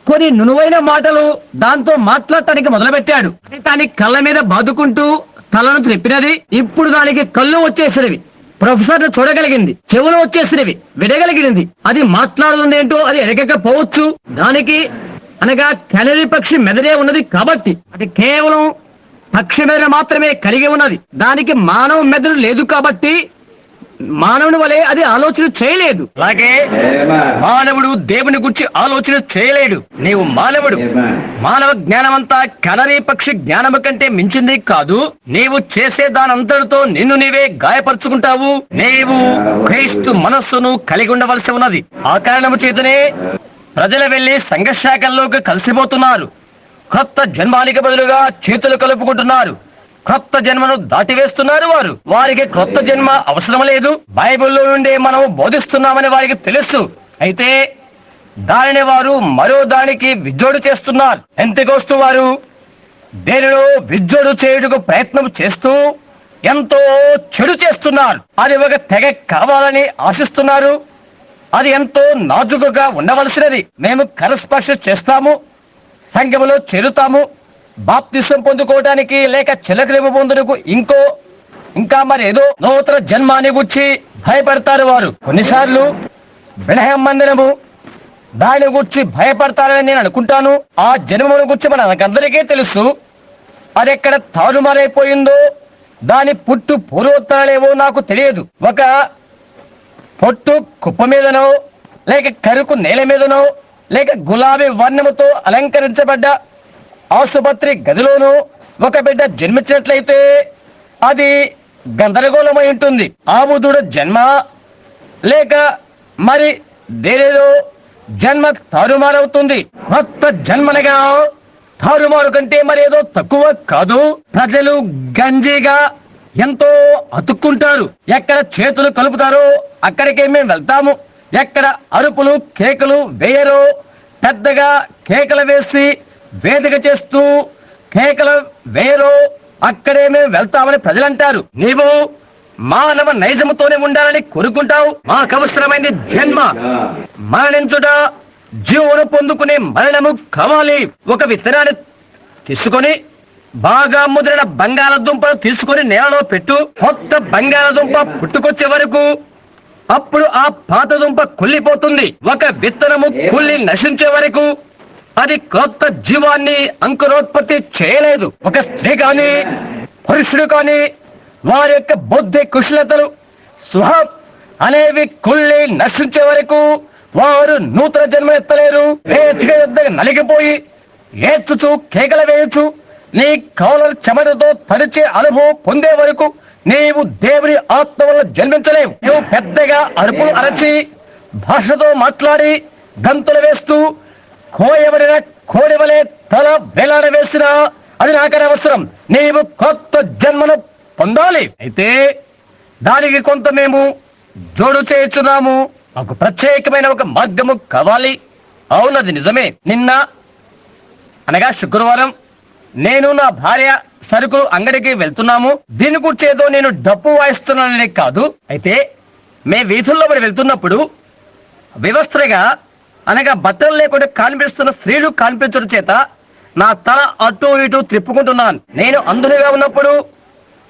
కొన్ని నునువైన మాటలు దాంతో మాట్లాడటానికి మొదలుపెట్టాడు. దాని కళ్ళ మీద బాదుకుంటూ తలను త్రిప్పినది. ఇప్పుడు దానికి కళ్ళు వచ్చేసినవి. ప్రొఫెసర్ ను చూడగలిగింది. చెవులు వచ్చేసినవి. వినగలిగినది. అది మాట్లాడుతుంది ఏంటో అది ఎరగకపోవచ్చు. దానికి అనగా కెనరీ పక్షి మెదడే ఉన్నది కాబట్టి అది కేవలం పక్షి మెదడు మాత్రమే కలిగి ఉన్నది. దానికి మానవ మెదడు లేదు కాబట్టి మానవుని వలె అది ఆలోచన చేయలేదు. అలాగే మానవుడు దేవుని గురించి ఆలోచన చేయలేడు. నీవు మానవుడు. మానవ జ్ఞానమంతా కెనరీ పక్షి జ్ఞానము కంటే మించింది కాదు. నీవు చేసే దానంతటితో నిన్ను నీవే గాయపరుచుకుంటావు. నీవు క్రీస్తు మనస్సును కలిగి ఉండవలసి ఉన్నది. ఆ కారణము చేతనే ప్రజలు వెళ్లి సంఘశాఖల్లోకి కలిసిపోతున్నారు. కొత్త జన్మానికి బదులుగా చేతులు కలుపుకుంటున్నారు. కొత్త జన్మను దాటివేస్తున్నారు. వారికి కొత్త జన్మ అవసరం లేదు. బైబిల్లో నుండి మనం బోధిస్తున్నామని వారికి తెలుసు. అయితే దానిని వారు మరో దానికి విజ్జోడు చేస్తున్నారు. ఎంతకోస్తూ వారు దేనిలో విజ్జోడు చేయుటకు ప్రయత్నం చేస్తూ ఎంతో చెడు చేస్తున్నారు. అది ఒక తెగ కావాలని ఆశిస్తున్నారు. అది ఎంతో నాజుకుగా ఉండవలసినది. మేము కరస్పర్శ చేస్తాము, సంఘములో చేరుతాము, బాప్తిసం పొందుకోవడానికి లేక చిలకరింపు పొందుటకు ఇంకా మరి ఏదో నూతన జన్మాన్ని గురించి భయపడతారు వారు. కొన్నిసార్లు బెలహేం మందిరము దాని గురించి భయపడతారని నేను అనుకుంటాను. ఆ జన్మను గురించి మనకందరికీ తెలుసు. అది ఎక్కడ తారుమారైపోయిందో, దాని పుట్టు పూర్వోత్తరాలేవో నాకు తెలియదు. ఒక పొట్టు కుప్ప మీదనో లేక కరుకు నేల మీదనో లేక గులాబీ వర్ణముతో అలంకరించబడ్డ ఆసుపత్రి గదిలోనూ ఒక బిడ్డ జన్మించినట్లయితే అది గందరగోళమై ఉంటుంది. ఆబుధుడు జన్మ లేక మరి దేనిలో జన్మ తారుమారవుతుంది. కొత్త జన్మనగా తారుమారు కంటే మరి ఏదో తక్కువ కాదు. ప్రజలు గంజిగా ఎంతో అతుక్కుంటారు. ఎక్కడ చేతులు కలుపుతారో అక్కడికే మేము వెళ్తాము. ఎక్కడ అరుపులు కేకలు వేయరో, పెద్దగా కేకలు వేసి వేదిక చేస్తూ కేకలు వేయరో అక్కడే మేము వెళ్తామని ప్రజలంటారు. నీవు మానవ నైజముతోనే ఉండాలని కోరుకుంటావు. మాకు అవసరమైంది జన్మ. మరణించుట జీవన పొందుకునే మరణము కావాలి. ఒక విత్తనాన్ని తీసుకొని బాగా ముదిరిన బంగాళదుంపను తీసుకొని నేలలో పెట్టు. కొత్త బంగాళదుంప పుట్టుకొచ్చే వరకు అప్పుడు ఆ పాత దుంప కుళ్ళిపోతుంది. ఒక విత్తనము కుళ్ళి నశించే వరకు అది కొత్త జీవాన్ని అంకురోత్పత్తి చేయలేదు. ఒక స్త్రీ కాని పురుషుడు కాని వారి యొక్క బుద్ధి కుశలతలు స్వభావం అనేవి కుళ్ళి నశించే వరకు వారు నూతన జన్మ ఎత్తలేరు. వేదిక యుద్ధ నలిగిపోయి ఏడ్చుచు కేకలు వేయచ్చు నీ కాళ్ళ చెమటతో తడిచే అనుభవం పొందే వరకు నీవు దేవుని ఆత్మ వల్ల జన్మించలేవు. నువ్వు పెద్దగా అరుపులు అరచి భాషతో మాట్లాడి గంతులు వేస్తూ కోయబడిన కోడివలే తల వేలాడ వేసినా అది నాకనే అవసరం. నీవు కొత్త జన్మను పొందాలి. అయితే దానికి కొంత మేము జోడు చేయుచున్నాము. మాకు ప్రత్యేకమైన ఒక మార్గము కావాలి. అవునది నిజమే. నిన్న అనగా శుక్రవారం నేను నా భార్య సరుకులు అంగడికి వెళ్తున్నాము. దీని గురించి ఏదో నేను డప్పు వాయిస్తున్నాననే కాదు. అయితే మే వీధుల్లో పడి వెళ్తున్నప్పుడు వ్యవస్థగా అనగా బట్టలు లేకుండా కనిపిస్తున్న స్త్రీలు కనిపించడం చేత నా తల అటు ఇటు త్రిప్పుకుంటున్నాను. నేను అందులుగా ఉన్నప్పుడు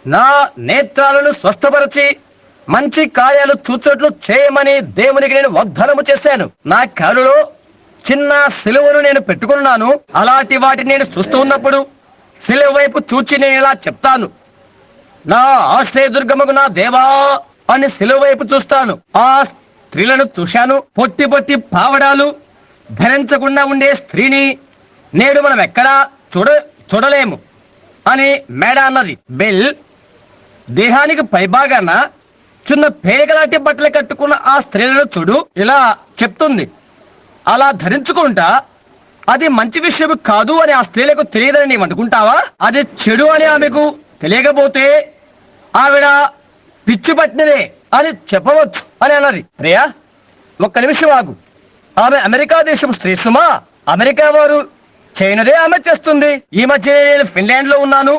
నా నేత్రాలను స్వస్థపరిచి మంచి కార్యాలు చూచేట్లు చేయమని దేవునికి నేను వాగ్దానము చేశాను. నా కారులో చిన్న సిలువను నేను పెట్టుకున్నాను. అలాంటి వాటిని నేను చూస్తూ ఉన్నప్పుడు సిలువ వైపు చూచి నేను ఇలా చెప్తాను, నా ఆశ్రయదుర్గముకు నా దేవా అని సిలువ వైపు చూస్తాను. ఆ స్త్రీలను చూశాను. పొట్టి పొట్టి పావడాలు ధరించకుండా ఉండే స్త్రీని నేడు మనం ఎక్కడా చూడలేము అని మేడ అన్నది. బెల్ దేహానికి పైభాగాన చిన్న పేగలాంటి బట్టలు కట్టుకున్న ఆ స్త్రీలను చూడు ఇలా చెప్తుంది. అలా ధరించుకుంటా అది మంచి విషయం కాదు అని ఆ స్త్రీలకు తెలియదని నీవు అనుకుంటావా? అది చెడు అని ఆమెకు తెలియకపోతే ఆవిడ పిచ్చి పట్టినదే అని చెప్పవచ్చు అని అన్నది. ప్రియా ఒక్క నిమిషం ఆగు. ఆమె అమెరికా దేశం స్త్రీ సుమా. అమెరికా వారు చైనదే ఆమె చేస్తుంది. ఈ మధ్య నేను ఫిన్లాండ్ లో ఉన్నాను.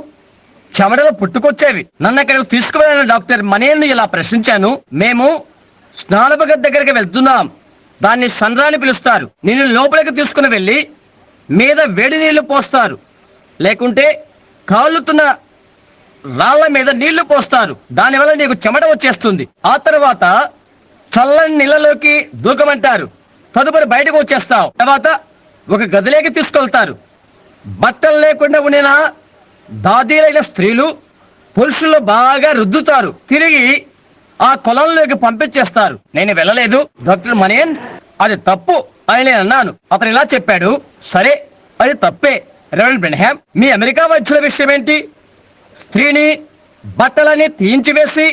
చెమటలు పుట్టుకొచ్చేవి. నన్ను అక్కడికి తీసుకువెళ్ళిన డాక్టర్ మనీని ఇలా ప్రశ్నించాను. మేము స్నానపు గది దగ్గరికి వెళ్తున్నాం. దాన్ని సంద్రాన్ని పిలుస్తారు. నేను లోపలికి తీసుకుని వెళ్ళి మీద వేడి నీళ్లు పోస్తారు, లేకుంటే కాలుతున్న రాళ్ల మీద నీళ్లు పోస్తారు. దానివల్ల నీకు చెమట వచ్చేస్తుంది. ఆ తర్వాత చల్లని నీళ్ళలోకి దూకమంటారు. తదుపరి బయటకు వచ్చేస్తావు. తర్వాత ఒక గదిలోకి తీసుకెళ్తారు. బట్టలు లేకుండా ఉండిన దాదీలైన స్త్రీలు పురుషులు బాగా రుద్దుతారు. తిరిగి ఆ కొలంలోకి పంపించేస్తారు. నేను వెళ్ళలేదు డాక్టర్ మనీన్, అది తప్పు అని నేను అన్నాను. అతను ఇలా చెప్పాడు, సరే అది తప్పే రెవరెండ్ బ్రెన్హామ్, మీ అమెరికా వైద్యుల విషయం ఏంటి? స్త్రీని బట్టలన్నీ తీయించివేసి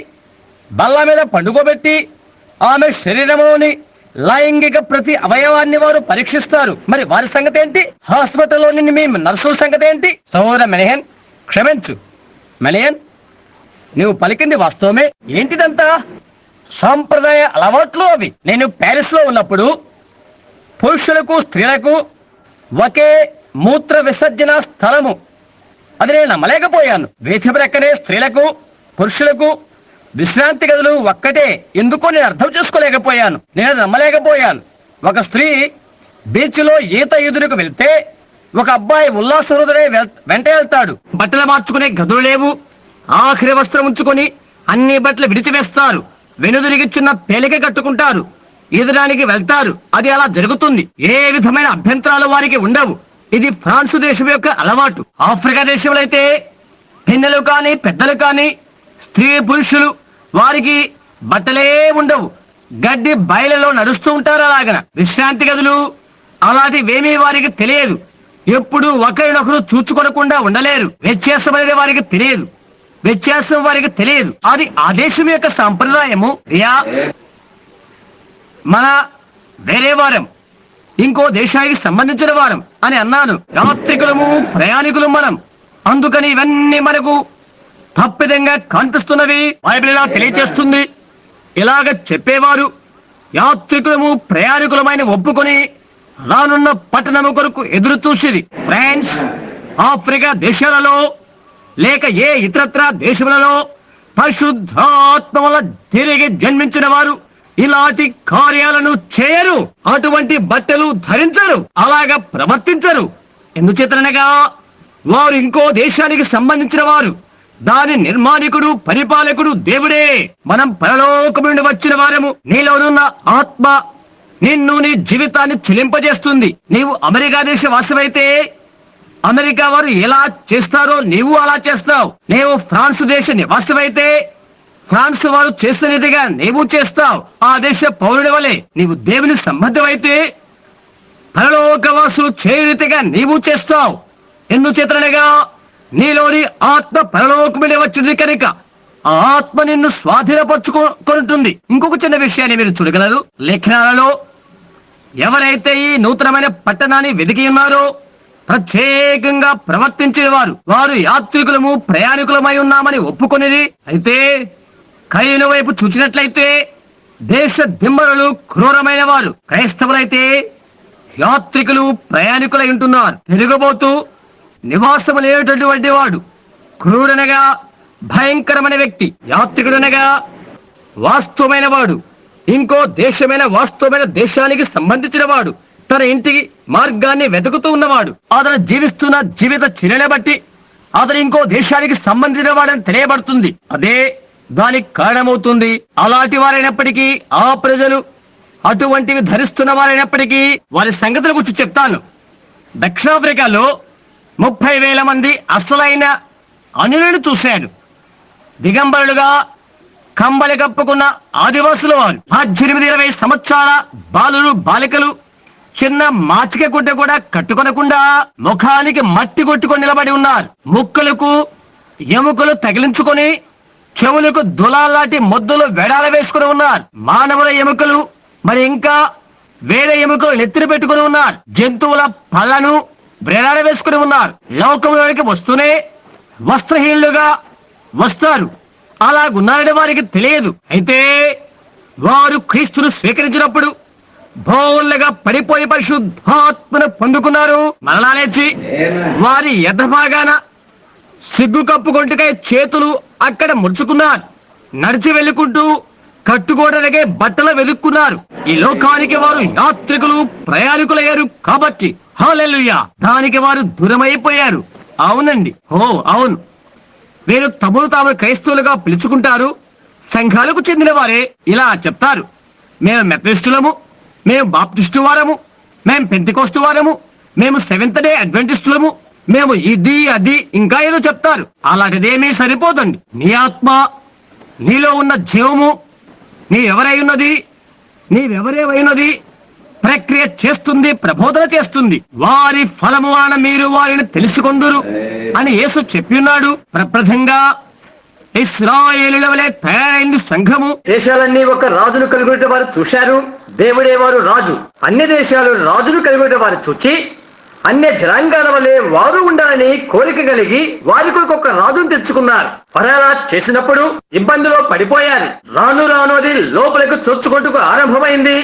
బల్ల మీద పండుకోబెట్టి ఆమె శరీరంలోని లైంగిక ప్రతి అవయవాన్ని వారు పరీక్షిస్తారు. మరి వారి సంగతి ఏంటి? హాస్పిటల్లోని మీ నర్సుల సంగతి ఏంటి? సహోదర మెనహన్, క్షమించు మెనహన్, నువ్వు పలికింది వాస్తవమే. ఏంటిదంతా? సాంప్రదాయ అలవాట్లు అవి. నేను ప్యారిస్ లో ఉన్నప్పుడు పురుషులకు స్త్రీలకు ఒకే మూత్ర విసర్జన స్థలము, అది నేను నమ్మలేకపోయాను. వేది ప్రక్కనే స్త్రీలకు పురుషులకు విశ్రాంతి గదులు ఒక్కటే. ఎందుకో నేను అర్థం చేసుకోలేకపోయాను. నేను నమ్మలేకపోయాను. ఒక స్త్రీ బీచ్ లో ఈత ఎదురుకు వెళ్తే ఒక అబ్బాయి ఉల్లాస హృదయ వెంట వెళ్తాడు. బట్టలు మార్చుకునే గదులు లేవు. ఆఖరి వస్త్రం ఉంచుకొని అన్ని బట్టలు విడిచివేస్తారు. వెనుదిరిగి చిన్న పేలిక కట్టుకుంటారు. ఈదడానికి వెళ్తారు. అది అలా జరుగుతుంది. ఏ విధమైన అభ్యంతరాలు వారికి ఉండవు. ఇది ఫ్రాన్స్ దేశం యొక్క అలవాటు. ఆఫ్రికా దేశంలో అయితే పిన్నెలు కానీ పెద్దలు కానీ స్త్రీ పురుషులు వారికి బట్టలే ఉండవు. గడ్డి బయలులో నడుస్తూ ఉంటారు. అలాగన విశ్రాంతి గదులు అలాంటివేమీ వారికి తెలియదు. ఎప్పుడు ఒకరినొకరు చూచుకొనకుండా ఉండలేరు. వ్యత్యాసం వారికి తెలియదు. వ్యత్యాసం వారికి తెలియదు. అది ఆ దేశం యొక్క సంప్రదాయము. మన వేరే వారం ఇంకో దేశానికి సంబంధించిన వారం అని అన్నాను. యాత్రికులము ప్రయాణికులు మనం. అందుకని ఇవన్నీ మనకు తప్పిదంగా కనిపిస్తున్నవి. బైబిల్ ఇలా తెలియచేస్తుంది. ఇలాగ చెప్పేవారు యాత్రికులము ప్రయాణికులమైన ఒప్పుకొని రానున్న పట్టణము కొరకు ఎదురు చూసిరి. ఫ్రాన్స్, ఆఫ్రికా దేశాలలో లేక ఏ ఇతరత్ర దేశములలో పరిశుద్ధాత్మ వల్ల తిరిగి జన్మించిన వారు ఇలాంటి కార్యాలను చేయరు, అటువంటి బట్టలు ధరించరు, అలాగా ప్రవర్తించరు. ఎందుచేతనగా వారు ఇంకో దేశానికి సంబంధించిన వారు, దాని నిర్మాణికుడు పరిపాలకుడు దేవుడే. మనం పరలోకము నుండి వచ్చిన వారము. నీలోనున్న ఆత్మ నిన్ను నీ జీవితాన్ని చెలింపజేస్తుంది. నీవు అమెరికా దేశ వాసమైతే అమెరికా వారు ఎలా చేస్తారో నీవు అలా చేస్తావు. నీవు ఫ్రాన్స్ దేశ నివాసమైతే ఫ్రాన్స్ వారు చేస్తున్నదిగా నీవు చేస్తావు. ఆ దేశ పౌరుడి వలె నీవు దేవుని సంబంధమైతే పరలోకవాసులు చేయరీతిగా నీవు చేస్తావు. ఎందుచేతనగా నీలోని ఆత్మ పరలోకమునే వచ్చింది కనుక ఆ ఆత్మ నిన్ను స్వాధీనపరచుకుంటుంది. ఇంకొక చిన్న విషయాన్ని మీరు చూడగలరు. లేఖనాలలో ఎవరైతే ఈ నూతనమైన పట్టణాన్ని వెతికి ఉన్నారో, ప్రత్యేకంగా ప్రవర్తించిన వారు యాత్రికులము ప్రయాణికులమై ఉన్నామని ఒప్పుకొనిది. అయితే కయీను వైపు చూచినట్లయితే దేశ దిమ్మరులు క్రూరమైన వారు. క్రైస్తవులైతే యాత్రికులు ప్రయాణికులై ఉంటున్నారు. తిరగబోతూ నివాసము లేనటువంటి వాడు క్రూరనగా భయంకరమైన వ్యక్తి. యాత్రికుడనగా వాస్తవమైన వాడు, ఇంకో దేశమైన వాస్తవమైన దేశానికి సంబంధించిన వాడు, తన ఇంటికి మార్గాన్ని వెతుకుతూ ఉన్నవాడు. అతను జీవిస్తున్న జీవిత చర్యను బట్టి అతను ఇంకో దేశానికి సంబంధించిన వాడని తెలియబడుతుంది. అదే దానికి కారణమవుతుంది. అలాంటి వారైనప్పటికీ ఆ ప్రజలు అటువంటివి ధరిస్తున్న వారైనప్పటికీ వారి సంగతుల గురించి చెప్తాను. దక్షిణాఫ్రికాలో 30,000 మంది అసలైన అనులను చూశాడు. దిగంబరులుగా కంబలి కప్పుకున్న ఆదివాసుల వారు 18-20 సంవత్సరాల బాలురు బాలికలు చిన్న మాచిక గుడ్డ కూడా కట్టుకొనకుండా ముఖానికి మట్టి కొట్టుకొని నిలబడి ఉన్నారు. ముక్కులకు ఎముకలు తగిలించుకొని చెవులకు దులాలాంటి మొద్దులు వెడాల వేసుకుని ఉన్నారు. మానవుల ఎముకలు మరి ఇంకా వేరే ఎముకలు నెత్తిన పెట్టుకుని ఉన్నారు. జంతువుల పళ్ళను వేలాడ వేసుకుని ఉన్నారు. లోకంలోనికి వస్తూనే వస్త్రహీనులుగా వస్తారు. అలాగున్నారని వారికి తెలియదు. అయితే వారు క్రీస్తును స్వీకరించినప్పుడు బోళ్ళగా పడిపోయి పరిశుద్ధాత్మను పొందుకున్నారు. మరలా లేచి వారి ఎదభాగాన సిగ్గు కప్పుకొంటుకై చేతులు అక్కడ ముడుచుకున్నారు. నడిచి వెళ్ళుకుంటూ కట్టుకోవడానికే బట్టలు వెతుక్కున్నారు. ఈ లోకానికి వారు యాత్రికులు ప్రయాణికులయ్యారు కాబట్టి హల్లెలూయా, దానికి వారు దూరమైపోయారు. అవునండి, అవును. వీరు తమను తాము క్రైస్తవులుగా పిలుచుకుంటారు. సంఘాలకు చెందిన వారే ఇలా చెప్తారు, మేము మెథడిస్టులము, మేము బాప్టిస్టు వారము, మేము పెంతెకోస్తు వారము, మేము సెవెంత్ డే అడ్వెంటిస్టులము, మేము ఇది అది ఇంకా ఏదో చెప్తారు. అలాంటిదేమీ సరిపోదండి. నీ ఆత్మ, నీలో ఉన్న జీవము నీవెవరేమైనది ప్రక్రియ చేస్తుంది, ప్రబోధన చేస్తుంది. వారి ఫలము వలన మీరు వారిని తెలుసుకొందురు అని యేసు చెప్పిన్నాడు. ప్రప్రథంగా ఇశ్రాయేలుల వలె తయారైంది సంఘము. దేశాలన్నీ ఒక రాజును కలిగి వారు చూశారు. దేవుడే వారు రాజు. అన్ని దేశాలు రాజును కలిగి వారు చూచి అన్య జనాంగాల వలె వారు ఉండాలని కోరిక కలిగి వారి కొరకు ఒక రాజును తెచ్చుకున్నారు. పరాలా చేసినప్పుడు ఇబ్బందిలో పడిపోయారు. రాను రాను అది లోపలికి చొచ్చుకొట్టుకు ఆరంభమైంది.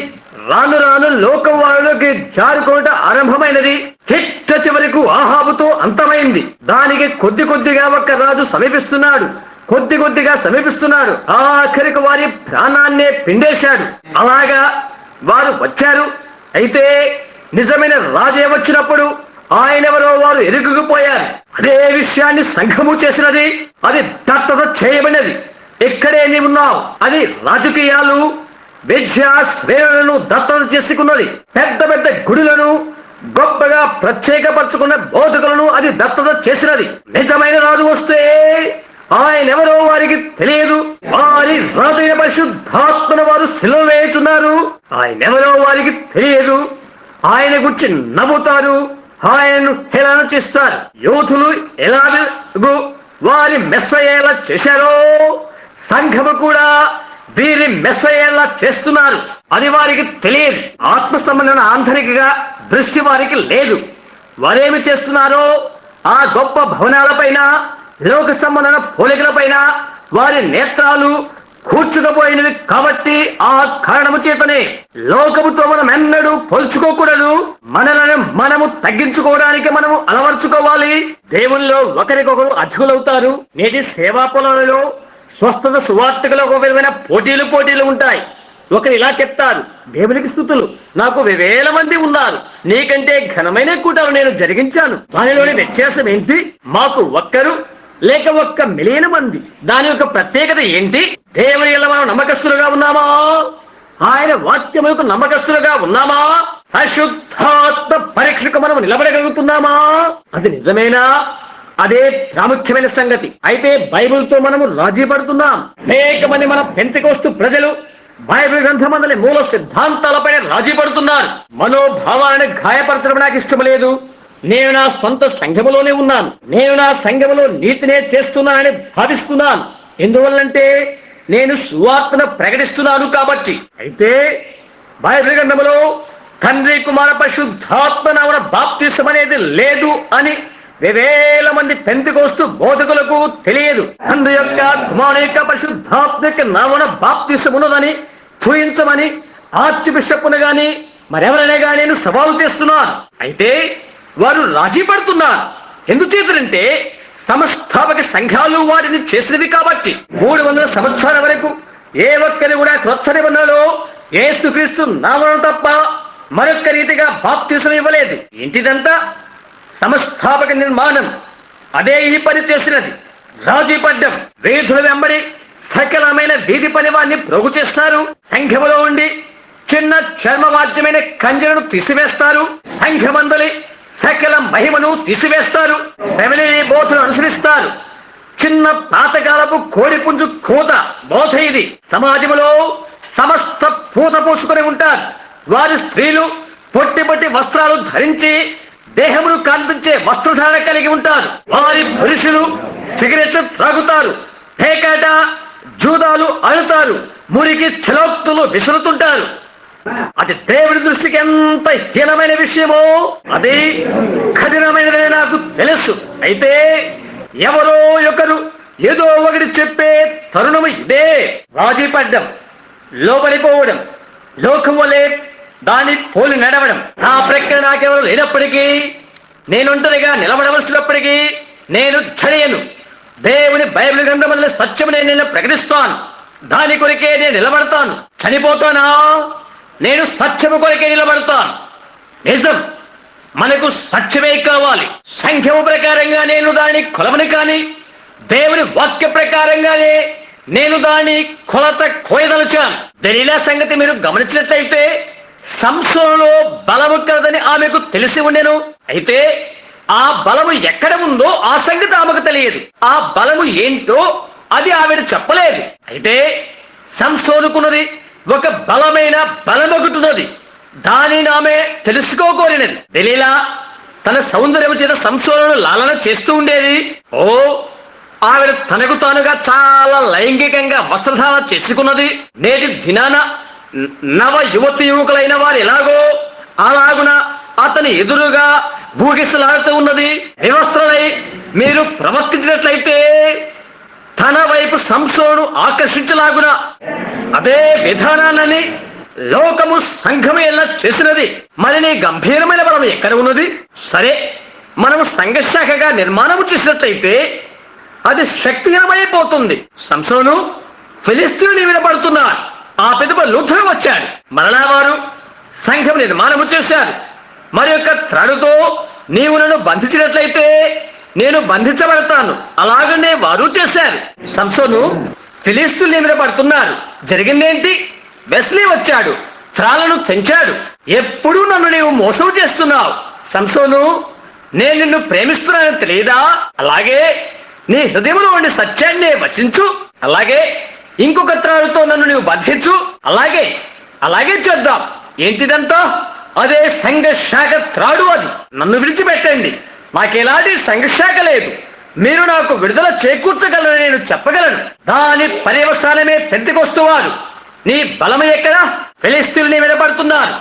రాను రాను లోకం వారిలోకి జారుకోవటం ఆరంభమైనది. చిట్ట చివరకు ఆహాబుతో అంతమైంది. దానికి కొద్ది కొద్దిగా ఒక రాజు సమీపిస్తున్నాడు. కొద్ది కొద్దిగా సమీపిస్తున్నాడు. ఆఖరికి వారి ప్రాణాన్నే పిండేశాడు. అలాగా వారు వచ్చారు. అయితే నిజమైన రాజే వచ్చినప్పుడు ఆయనెవరో వారు ఎరుగుకుపోయారు. అదే విషయాన్ని సంఘము చేసినది. అది దత్తత చేయబడినది. ఇక్కడే నీవున్నావు. అది రాజకీయాలు విద్యా శ్రేణులను దత్తత చేసుకున్నది. పెద్ద పెద్ద గుడులను గొప్పగా ప్రత్యేకపరచుకున్న బోధకులను అది దత్తత చేసినది. నిజమైన రాజు వస్తే ఆయనెవరో వారికి తెలియదు. వారి రాజైన పరిశుద్ధాత్మను వారు సిలువ వేయుచున్నారు. ఆయనెవరో వారికి తెలియదు. ఆయన గురించి నవ్వుతారు. ఆయనను హేళన చేస్తారు. యోధులు ఎలాగూ వారి మెస్సయ్యేలా చేశారో సంఘము కూడా వీరి మెస్సయ్యేలా చేస్తున్నారు. అది వారికి తెలియదు. ఆత్మ సంబంధమైన ఆంతరికగా దృష్టి వారికి లేదు. వారేమి చేస్తున్నారో ఆ గొప్ప భవనాలపైన, లోక సంబంధమైన పోలికలపైన వారి నేత్రాలు కూర్చుకుపోయినవి. కాబట్టి ఆ కారణము చేతనే లోకముతో మనం ఎన్నడూ పోల్చుకోకూడదు. మనలను మనము తగ్గించుకోవడానికి మనము అలవర్చుకోవాలి. దేవుల్లో ఒకరికొకరు అధికులవుతారు. నేటి సేవా పొలాలలో స్వస్థత సువార్తకులు ఒక విధమైన పోటీలు ఉంటాయి. ఒకరు ఇలా చెప్తారు, దేవునికి స్తుతులు, నాకు 1000 మంది ఉన్నారు, నీకంటే ఘనమైన కూటలు నేను జరిగించాను. దానిలోని వ్యత్యాసం ఏంటి? మాకు ఒక్కరు లేక 1,000,000 మంది. దాని యొక్క ప్రత్యేకత ఏంటి? దేవుని యందు మనం నమ్మకస్తులుగా ఉన్నామా? ఆయన వాక్యములకు నమ్మకస్తులుగా ఉన్నామా? పరిశుద్ధాత్మ పరీక్షకు మనం నిలబడగలుగుతున్నామా? అది నిజమేనా? అదే ప్రాముఖ్యమైన సంగతి. అయితే బైబిల్తో మనము రాజీ పడుతున్నాం. అనేక మంది మన పెంతెకోస్తు ప్రజలు బైబిల్ గ్రంథమందలి మూల సిద్ధాంతాలపైన రాజీ పడుతున్నారు. మనోభావాలను గాయపరచడం నాకు ఇష్టం లేదు. నేను నా సొంత సంఘములోనే ఉన్నాను, నేను నా సంఘములో నీతినే చేస్తున్నానని భావిస్తున్నాను. ఎందువల్లంటే నేను సువార్తను ప్రకటిస్తున్నాను కాబట్టి. అయితే బైబిల్ గ్రంథములో తండ్రి కుమార పరిశుద్ధాత్మ నామమున బాప్తిసం అనేది లేదు అని 1000 మంది పెంతెకోస్తు బోధకులకు తెలియదు. తండ్రి యొక్క కుమారుని యొక్క పరిశుద్ధాత్మ యొక్క నామమున బాప్తిసం ఉన్నదని చూయించమని ఆర్చ్ బిషప్ను గాని మరెవరైనా గాని నేను సవాలు చేస్తున్నాను. అయితే వారు రాజీ పడుతున్నారు. ఎందుచేతంటే సంస్థాపక సంఘాలు వాటిని చేసినవి కాబట్టి. 300 సంవత్సరాల వరకు ఏ ఒక్కరి కూడా క్రొత్త నిబంధనలో యేసుక్రీస్తు నామమున తప్ప మరొక రీతిగా బాప్తిసం ఇవ్వలేదు. ఏంటిదంతా? సంస్థాపక నిర్మాణం. అదే ఈ పని చేసినది. రాజీ పడ్డం. వీధుల వెంబడి సకలమైన వీధి పని వారిని ప్రోగు చేస్తారు. సంఘములో ఉండి చిన్న చర్మవాద్యమైన కంజలను తీసివేస్తారు. సంఘమందలి సకల మహిమను తీసివేస్తారు. సెమినరీ బోధను అనుసరిస్తారు. చిన్న పాతకాలపు కోడిపుంజు కోత బోధ ఇది. సమాజంలో సమస్త పూత పూసుకొని ఉంటారు. వారి స్త్రీలు పొట్టి పొట్టి వస్త్రాలు ధరించి దేహమును కనిపించే వస్త్రధారణ కలిగి ఉంటారు. వారి పురుషులు సిగరెట్లు త్రాగుతారు, పేకాట జూదాలు ఆడుతారు, మురికి చలోక్తులు విసురుతుంటారు. అది దేవుడి దృష్టికి ఎంత హీనమైన విషయమో అది కఠినమైనదని నాకు తెలుసు. అయితే ఎవరో ఒకరు ఏదో ఒకటి చెప్పే తరుణము ఇదే. రాజీ పడ్డం, లోబడిపోవడం, లోకం వలె దాన్ని పోలి నడవడం. నా ప్రక్కన నాకెవరు లేనప్పటికీ, నేను ఒంటరిగా నిలబడవలసినప్పటికీ నేను చర్యను. దేవుని బైబిల్ గ్రంథంలో సత్యము నేను ప్రకటిస్తాను. దాని కొరకే నేను నిలబడతాను. చనిపోతానా? నేను సత్యము కొరకే నిలబడతాను. నిజం, మనకు సత్యమే కావాలి. సంఖ్యము ప్రకారంగా నేను దాన్ని కొలవని కానీ దేవుని వాక్య ప్రకారంగానే నేను దాన్ని కొలత కోయదలుచాను. దలీలా సంగతి మీరు గమనించినట్లయితే సంసోనులో బలము కలదని ఆమెకు తెలిసి ఉండెను. అయితే ఆ బలము ఎక్కడ ఉందో ఆ సంగతి ఆమెకు తెలియదు. ఆ బలము ఏంటో అది ఆవిడ చెప్పలేదు. అయితే సంసోనుకున్నది ఒక బలమైన బలమొకటున్నది. దానిని ఆమె తెలుసుకోకోరినది. దలీలా తన సౌందర్యం చేత సంసోనును లాలన చేస్తూ ఉండేది. ఆవిడ తనకు తానుగా చాలా లైంగికంగా వస్త్రధారణ చేసుకున్నది. నేటి దినాన నవ యువతి యువకులైన వారు ఎలాగో అలాగున అతని ఎదురుగా ఊగిసలాడుతూ ఉన్నది. వివస్త్రలై మీరు ప్రవర్తించినట్లయితే తన వైపు సంసోను ఆకర్షించలాగున అదే విధానాన్ని లోకము సంఘము ఎలా చేసినది. మరి నీ గంభీరమైన బలం ఎక్కడ ఉన్నది? సరే, మనము సంఘశాఖగా నిర్మాణము చేసినట్లయితే అది శక్తిహీనమైపోతుంది. సంసోను ఫిలిస్తీయుని మీద పడుతున్నాడు. ఆ పిదప లూథరు వచ్చాడు. మరలా వారు సంఘం నిర్మాణము చేశారు. మరి యొక్క త్రాడుతో నీవు నన్ను బంధించినట్లయితే నేను బంధించబడతాను. అలాగనే వారు చేశారు. సంసోను ఫిలిస్తీయుల మీద పడుతున్నారు. జరిగిందేంటి? వెస్లీ వచ్చాడు, త్రాళ్లను తెంచాడు. ఎప్పుడూ నన్ను నీవు మోసం చేస్తున్నావు. సంసోను, నేను నిన్ను ప్రేమిస్తున్నానని తెలియదా? అలాగే నీ హృదయంలో ఉండి సత్యాన్ని వచించు. అలాగే ఇంకొక త్రాడుతో నన్ను నీవు బంధించు. అలాగే చేద్దాం. ఏంటిదంతా? అదే సంఘశాఖ త్రాడు. అది నన్ను విడిచిపెట్టండి. నాకు ఎలాంటి సంఘశాఖ లేదు. మీరు నాకు విడుదల చేకూర్చగలరని నేను చెప్పగలను. దాని పర్యవసానమే పెంతెకొస్తువారు. నీ బలము ఎక్కడా? ఫిలిస్తీయులు నీ మీద పడుతున్నారు.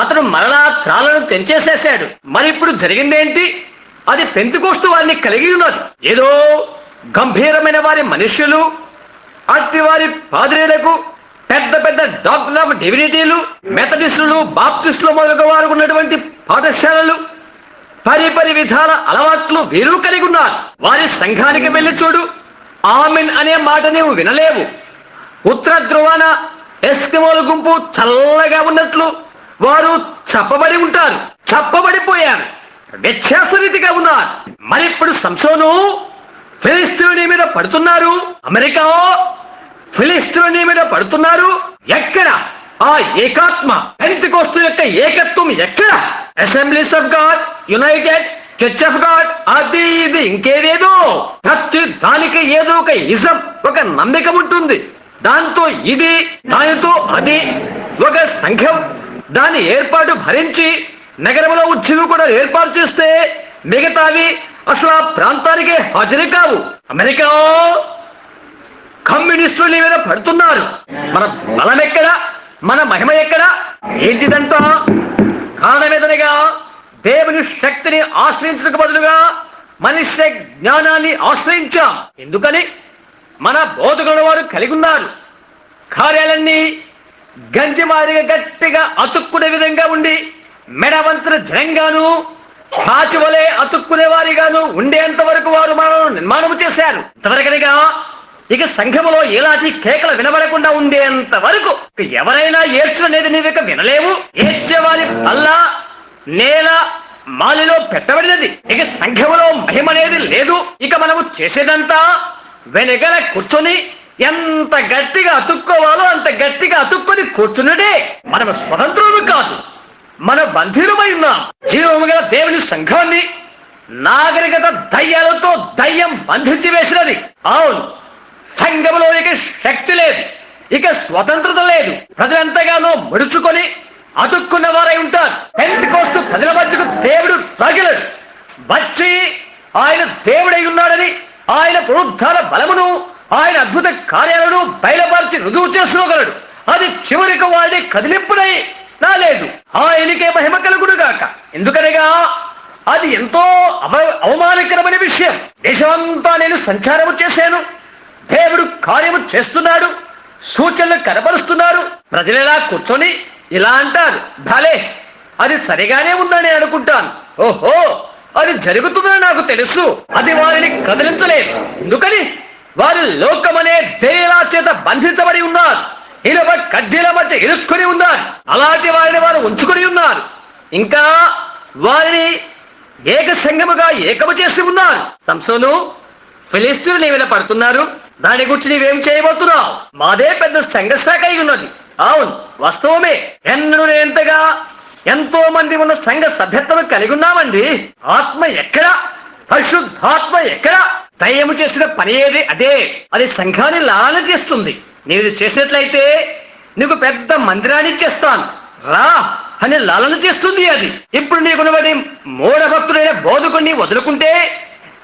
అతను మరలా త్రాళ్లను తెంచేసేశాడు. మరి ఇప్పుడు జరిగిందేంటి? అది పెంతెకొస్తు వారిని కలిగి ఉన్నది. ఏదో గంభీరమైన వారి మనుష్యులు, అట్టి వారి పాద్రీలకు, పెద్ద పెద్ద డాక్టర్ ఆఫ్ డివినిటీలు, మెథడిస్టులు, బాప్టిస్టులు మొదలుగా వారు ఉన్నటువంటి పాఠశాలలు, పరిపరి విధాల అలవాట్లు వీరు కలిగి ఉన్నారు. వారి సంఘానికి వెళ్ళి చూడు. ఆమెన్ అనే మాట నీవు వినలేవు. ఉత్తర ధ్రువాన ఎస్కిమోల గుంపు చల్లగా ఉన్నట్లు వారు చప్పబడి ఉంటారు, చప్పబడిపోయారు, వ్యత్యాస రీతిగా ఉన్నారు. మరి ఇప్పుడు సంసోను ఫిలిస్తీయుని మీద పడుతున్నారు, అమెరికా ఫిలిస్తీయుని మీద పడుతున్నారు. ఎక్కడ ఆ ఏకాత్మ పెంతెకోస్తు యొక్క ఏకత్వం ఎక్కడ? Assemblies of God, United church of God, అది ఇది ఇంకేదేదో, ప్రతి దానికి ఏదో ఒక ఇజం, ఒక నమ్మకం ఉంటుంది. దాంతో ఇది, దానితో అది, ఒక సంఘం దాని ఏర్పాటు భరించి నగరంలో ఉద్యమం కూడా ఏర్పాటు చేస్తే మిగతావి అసలు ఆ ప్రాంతానికి హాజరు కావు. అమెరికా కమ్యూనిస్టుల మీద పడుతున్నారు. మన బలం ఎక్కడ? మన మహిమ ఎక్కడ? ఏంటిదంతా? కారణమేదనగా దేవుని శక్తిని ఆశ్రయించడానికి బదులుగా మనుష్య జ్ఞానాన్ని ఆశ్రయించాం. ఎందుకని? మన బోధకుల వారు కలిగి ఉన్నారు. కార్యాలన్నీ గంజిమారిగా గట్టిగా అతుక్కునే విధంగా ఉండి మెడవంతుల జనంగాను కాచువలే అతుక్కునే వారిగాను ఉండేంత వరకు వారు మనల్ని నిర్మాణం చేశారు. ఇంతవరకనిగా ఇక సంఘములో ఎలాంటి కేకలు వినబడకుండా ఉండేంత వరకు ఎవరైనా ఏడ్చనేది నీవు ఇక వినలేవు. ఏడ్చేవారి పల్ల నేల మాలిలో పెట్టబడినది. ఇక సంఘములో మహిమ అనేది లేదు. ఇక మనము చేసేదంతా వెనకల కూర్చొని ఎంత గట్టిగా అతుక్కోవాలో అంత గట్టిగా అతుక్కొని కూర్చున్నదే. మనం స్వతంత్రులు కాదు, మన బంధీరమై ఉన్నాం. జీవము గల దేవుని సంఘాన్ని నాగరికత దయ్యాలతో దయ్యం బంధించి వేసినది. అవును, సంఘములో ఇక శక్తి లేదు, ఇక స్వతంత్రత లేదు. ప్రజలంతగానో ముడుచుకొని అతుక్కున్న వారై ఉంటారు. పెంతెకోస్తు ప్రజల మధ్యకు దేవుడు రాగలడు. వచ్చి ఆయన దేవుడై ఉన్నాడని, ఆయన పునరుద్ధాన బలమును, ఆయన అద్భుత కార్యాలను బయలుపరిచి రుజువు చేసుకోగలడు. అది చివరికి వాడిని కదిలింపునై రాలేదు. ఆయనకే మహిమ కలుగును గాక. ఎందుకనగా అది ఎంతో అవమానకరమైన విషయం. దేశమంతా నేను సంచారము చేశాను, దేవుడు కార్యము చేస్తున్నాడు, సూచనలు కనపరుస్తున్నారు. ప్రజలు ఇలా కూర్చొని ఇలా అంటారు, భలే అది సరిగానే ఉందని అనుకుంటాను. ఓహో, అది జరుగుతుందని నాకు తెలుసు. అది వారిని కదిలించలేదు. ఎందుకని? వారి లోకమనే దేలా చేత బంధించబడి ఉన్నారు. ఇనుప కడ్డీల మధ్య ఇరుక్కుని ఉన్నారు. అలాంటి వారిని వారు ఉంచుకొని ఉన్నారు. ఇంకా వారిని ఏక సంఘముగా ఏకము చేసి ఉన్నారు. సంసోను, ఫిలిస్తీయులు నీ మీద పడుతున్నారు, దాని గురించి నీవేం చేయబోతున్నావు? మాదే పెద్ద సంఘశాఖ అయి ఉన్నది. అవును, వాస్తవమే. ఎన్నడూ ఎంతగా ఎంతో మంది ఉన్న సంఘ సభ్యత్వం కలిగి ఉన్నామండి. ఆత్మ ఎక్కడ? పరిశుద్ధాత్మ ఎక్కడ? దయ్యము చేసిన పని ఏది? అదే. అది సంఘాన్ని లాలన చేస్తుంది. నీవు చేసినట్లయితే నీకు పెద్ద మందిరాన్ని చేస్తాను రా అని లాలన చేస్తుంది అది. ఇప్పుడు నీకున్నవాడి మూఢ భక్తుడైన బోధకుడిని వదులుకుంటే,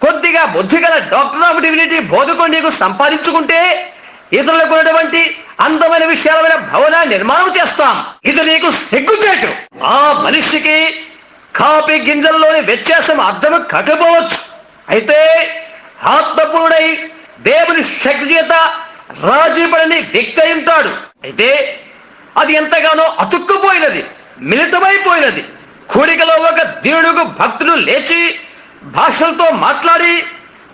కొద్దిగా బుద్ధి గల డాక్టర్ ఆఫ్ డివినిటీ బోధకుడు నీకు సంపాదించుకుంటే, ఇతరులకు ఉన్నటువంటి అందమైన విషయాలమైన భవన నిర్మాణం చేస్తాం. ఇది నీకు సిగ్గుచేటు. ఆ మనిషికి కాపీ గింజల్లోని వ్యత్యాసం అర్థం కాకపోవచ్చు. అయితే ఆత్మపూర్ణుడై దేవుని శక్తి చేత రాజీ పడని వ్యక్తి అయి ఉంటాడు. అయితే అది ఎంతగానో అతుక్కుపోయినది, మిళితమైపోయినది. కూడికలో ఒక దేవుడుకు భక్తుడు లేచి భాషలతో మాట్లాడి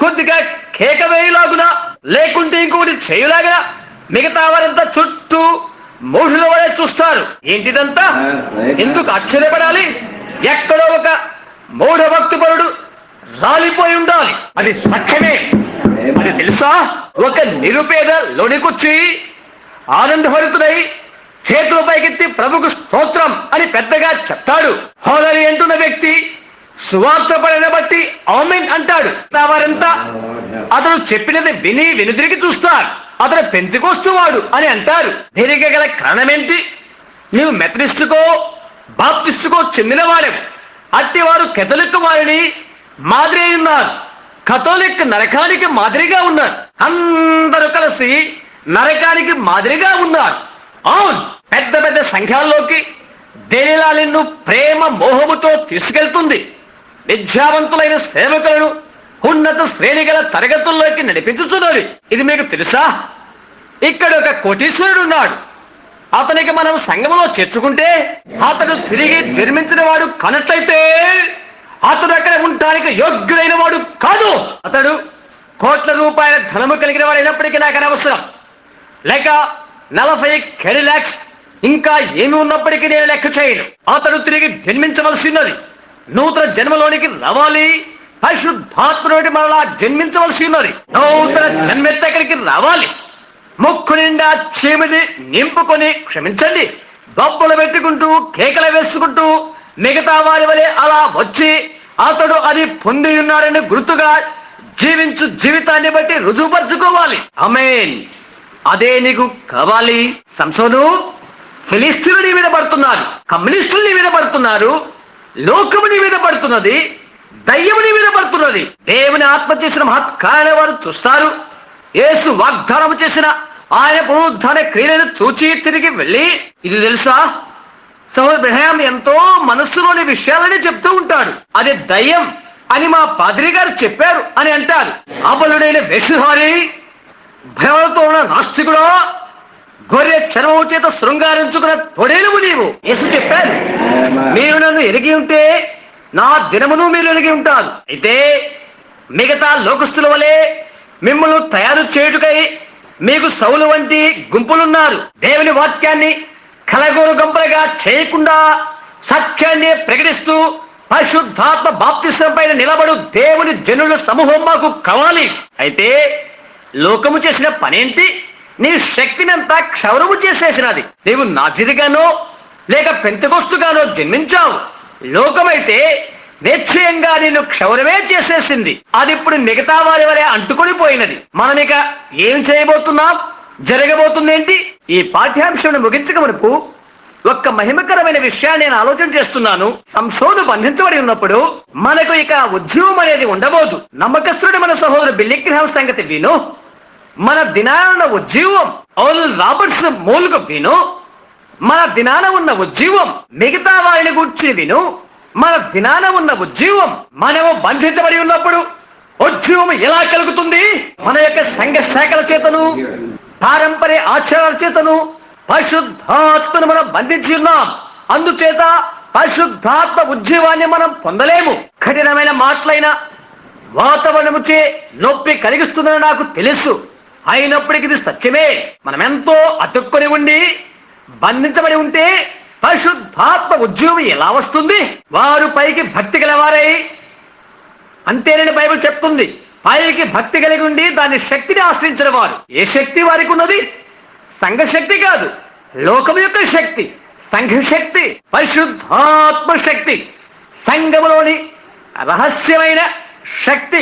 కొద్దిగా కేక వేయులాగున, లేకుంటే ఇంకొకటి చేయులాగా మిగతా వారంతా చుట్టూ మూఢుల వలె చూస్తారు. ఏంటిదంతా? ఎందుకు ఆశ్చర్యపడాలి? ఎక్కడో ఒక మూఢ భక్తిపరుడు రాలిపోయి ఉండాలి. అది సత్యమే. అది తెలుసా? ఒక నిరుపేద లోనికొచ్చి ఆనందభరితుడై చేతుల పైకెత్తి ప్రభుకు స్తోత్రం అని పెద్దగా చెప్తాడు. హోదరి అంటున్న వ్యక్తి సువార్త పడిన బట్టి ఆమెన్ అంటాడు. వారంతా అతడు చెప్పినది విని వెనుదిరిగి చూస్తారు. అతడు పెంతెకోస్తువాడు అని అంటారు. దీనికి గల కారణమేంటి? నీవు మెథడిస్టుకో బాప్టిస్టుకో చెందిన వాడేవు. అట్టి వారు కేథలిక్ వారిని మాదిరి ఉన్నారు. కథోలిక్ నరకానికి మాదిరిగా ఉన్నారు. అందరూ కలిసి నరకానికి మాదిరిగా ఉన్నారు. అవును, పెద్ద పెద్ద సంఘాల్లోకి దేనిలా నిన్ను ప్రేమ మోహముతో తీసుకెళ్తుంది. విద్యావంతులైన సేవకులను ఉన్నత శ్రేణి గల తరగతుల్లోకి నడిపించుతున్నది. ఇది మీకు తెలుసా? ఇక్కడ ఒక కోటీశ్వరుడు ఉన్నాడు. అతనికి మనం సంఘంలో చేర్చుకుంటే అతడు తిరిగి జన్మించిన వాడు కానట్లయితే అతడు అక్కడ ఉండటానికి యోగ్యుడైన వాడు కాదు. అతడు కోట్ల రూపాయల ధనము కలిగిన వాడు అయినప్పటికీ నాకు అనవసరం. లేక 40 కెడిలాక్స్ ఇంకా ఏమి ఉన్నప్పటికీ నేను లెక్క చేయను. అతడు తిరిగి జన్మించవలసినది, నూతన జన్మలోనికి రావాలి, పరిశుద్ధాత్మలోని మరలా జన్మించవలసి ఉన్నది, నూతన జన్మెత్తడికి రావాలి, ముక్కు నిండా చీమిడి నింపుకొని క్షమించండి గొప్పలు పెట్టుకుంటూ కేకలు వేసుకుంటూ మిగతా వారి వలె అలా వచ్చి అతడు అది పొంది ఉన్నాడని గుర్తుగా జీవించు జీవితాన్ని బట్టి రుజువుపరచుకోవాలి. ఆమేన్. అదే నీకు కావాలి. సంసోను, ఫిలిస్తీన్లు నీ మీద పడుతున్నారు, కమ్యూనిస్టులు నీ మీద పడుతున్నారు, లోకము నీ మీద పడుతున్నది, దయ్యము నీ మీద పడుతున్నది. దేవుని ఆత్మ చేసిన మహత్కార్యాలు వారు చూస్తారు. యేసు వాగ్దానం చేసిన ఆయన పునరుద్ధాన క్రియలను చూచి తిరిగి వెళ్ళి, ఇది తెలుసా సహోదరు బ్రహ్యాం ఎంతో మనస్సులోని విషయాలని చెప్తూ ఉంటాడు, అది దయ్యం అని మా పాద్రి గారు చెప్పారు అని అంటారు. అబలుడైన వేషధారి, భయంతో ఉన్న నాస్తికుడు, గొర్రె చర్మము చేత శృంగారించుకున్న తొడేలుము నీవు. యేసు చెప్పారు, మీరు నన్ను ఎరిగి ఉంటే నా దినమును మీరు ఎరిగి ఉంటారు. అయితే మిగతా లోకస్తుల వలె మిమ్మల్ని తయారు చేయుటకై మీకు సౌలు వంటి గుంపులున్నారు. దేవుని వాక్యాన్ని కలగోరు గంపలుగా చేయకుండా సత్యాన్ని ప్రకటిస్తూ పరిశుద్ధాత్మ బాప్తిసం పైన నిలబడు దేవుని జనుల సమూహం మాకు కావాలి. అయితే లోకము చేసిన పనేంటి? నీ శక్తినంతా క్షౌరము చేసేసినది. నీవు నాజిరిగానో లేక పెంతెకొస్తుగానో జన్మించావు. లోకమైతే నిశ్చయంగా నిన్ను క్షౌరమే చేసేసింది. అది ఇప్పుడు మిగతా వారి వలె అంటుకొని పోయినది. మనం ఇక ఏం చేయబోతున్నాం? జరగబోతుంది ఏంటి? ఈ పాఠ్యాంశం ముగించక మనకు ఒక్క మహిమకరమైన విషయాన్ని నేను ఆలోచన చేస్తున్నాను. సంసోను బంధించబడి ఉన్నప్పుడు మనకు ఇక ఉద్యమం అనేది ఉండబోదు. నమ్మకస్తుడు మన సహోదరు బిల్లీ గ్రహాం సంగతి విను. మన దినాన ఉన్న ఉజ్జీవం ఓల్ రాబర్ట్స్ మూలుగు విను. మన దినాన ఉన్న ఉజ్జీవం మిగతా వారిని గూర్చి విను. మన దినాన ఉన్న ఉజ్జీవం మనము బంధించబడి ఉన్నప్పుడు ఉజ్జీవం ఎలా కలుగుతుంది? మన యొక్క సంఘ శాఖల చేతను పారంపర్య ఆచారాల చేతను పరిశుద్ధాత్మను మనం బంధించి ఉన్నాం. అందుచేత పరిశుద్ధాత్మ ఉజ్జీవాన్ని మనం పొందలేము. కఠినమైన మాటలైన వాతావరణముచే నొప్పి కలిగిస్తుందని నాకు తెలుసు. అయినప్పటికీ ఇది సత్యమే. మనం ఎంతో అతుక్కొని ఉండి బంధించబడి ఉంటే పరిశుద్ధాత్మ ఉద్యోగం ఎలా వస్తుంది? వారు పైకి భక్తి గలవారై, అంతేనని బైబిల్ చెప్తుంది, పైకి భక్తి కలిగి ఉండి దాని శక్తిని ఆశ్రయించిన వారు. ఏ శక్తి వారికి ఉన్నది? సంఘ శక్తి కాదు, లోకం యొక్క శక్తి, సంఘ శక్తి, పరిశుద్ధాత్మ శక్తి, సంఘములోని రహస్యమైన శక్తి.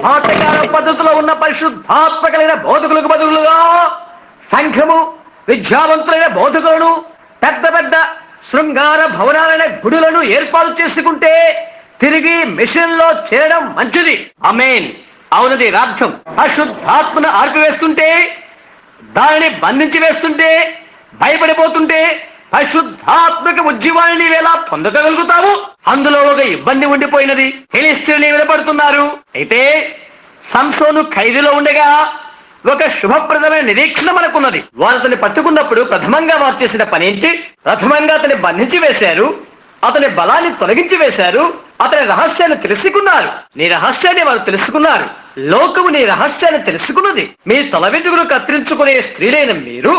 పాఠకాల పద్ధతిలో ఉన్న పరిశుద్ధాత్మ కలిగిన బోధకులకు బదులుగా సంఘము విద్యావంతులైన బోధకులను పెద్ద పెద్ద శృంగార భవనాలైన గుడులను ఏర్పాటు చేసుకుంటే తిరిగి మిషన్ లో చేరడం మంచిది. ఆమేన్. అవునది రాజ్యం. పరిశుద్ధాత్మను ఆర్పివేస్తుంటే, దానిని బంధించి వేస్తుంటే, భయపడిపోతుంటే పరిశుద్ధాత్మక ఉజ్జీవాన్ని నీవేలా పొందగలుగుతావు? అందులో ఒక ఇబ్బంది ఉండిపోయినది. ఫిలిస్తీన్లు నిలబడుతున్నారు. అయితే సంసోను ఖైదులో ఉండగా ఒక శుభప్రదమైన నిరీక్షణ మనకున్నది. వారు అతన్ని పట్టుకున్నప్పుడు ప్రథమంగా వారు చేసిన పని ఏంటి? ప్రథమంగా అతన్ని బంధించి వేశారు, అతని బలాన్ని తొలగించి వేశారు, అతని రహస్యాన్ని తెలుసుకున్నారు. నీ రహస్యాన్ని వారు తెలుసుకున్నారు. లోకము నీ రహస్యాన్ని తెలుసుకున్నది. మీ తల వెంట్రుకలు కత్తిరించుకునే స్త్రీలైన మీరు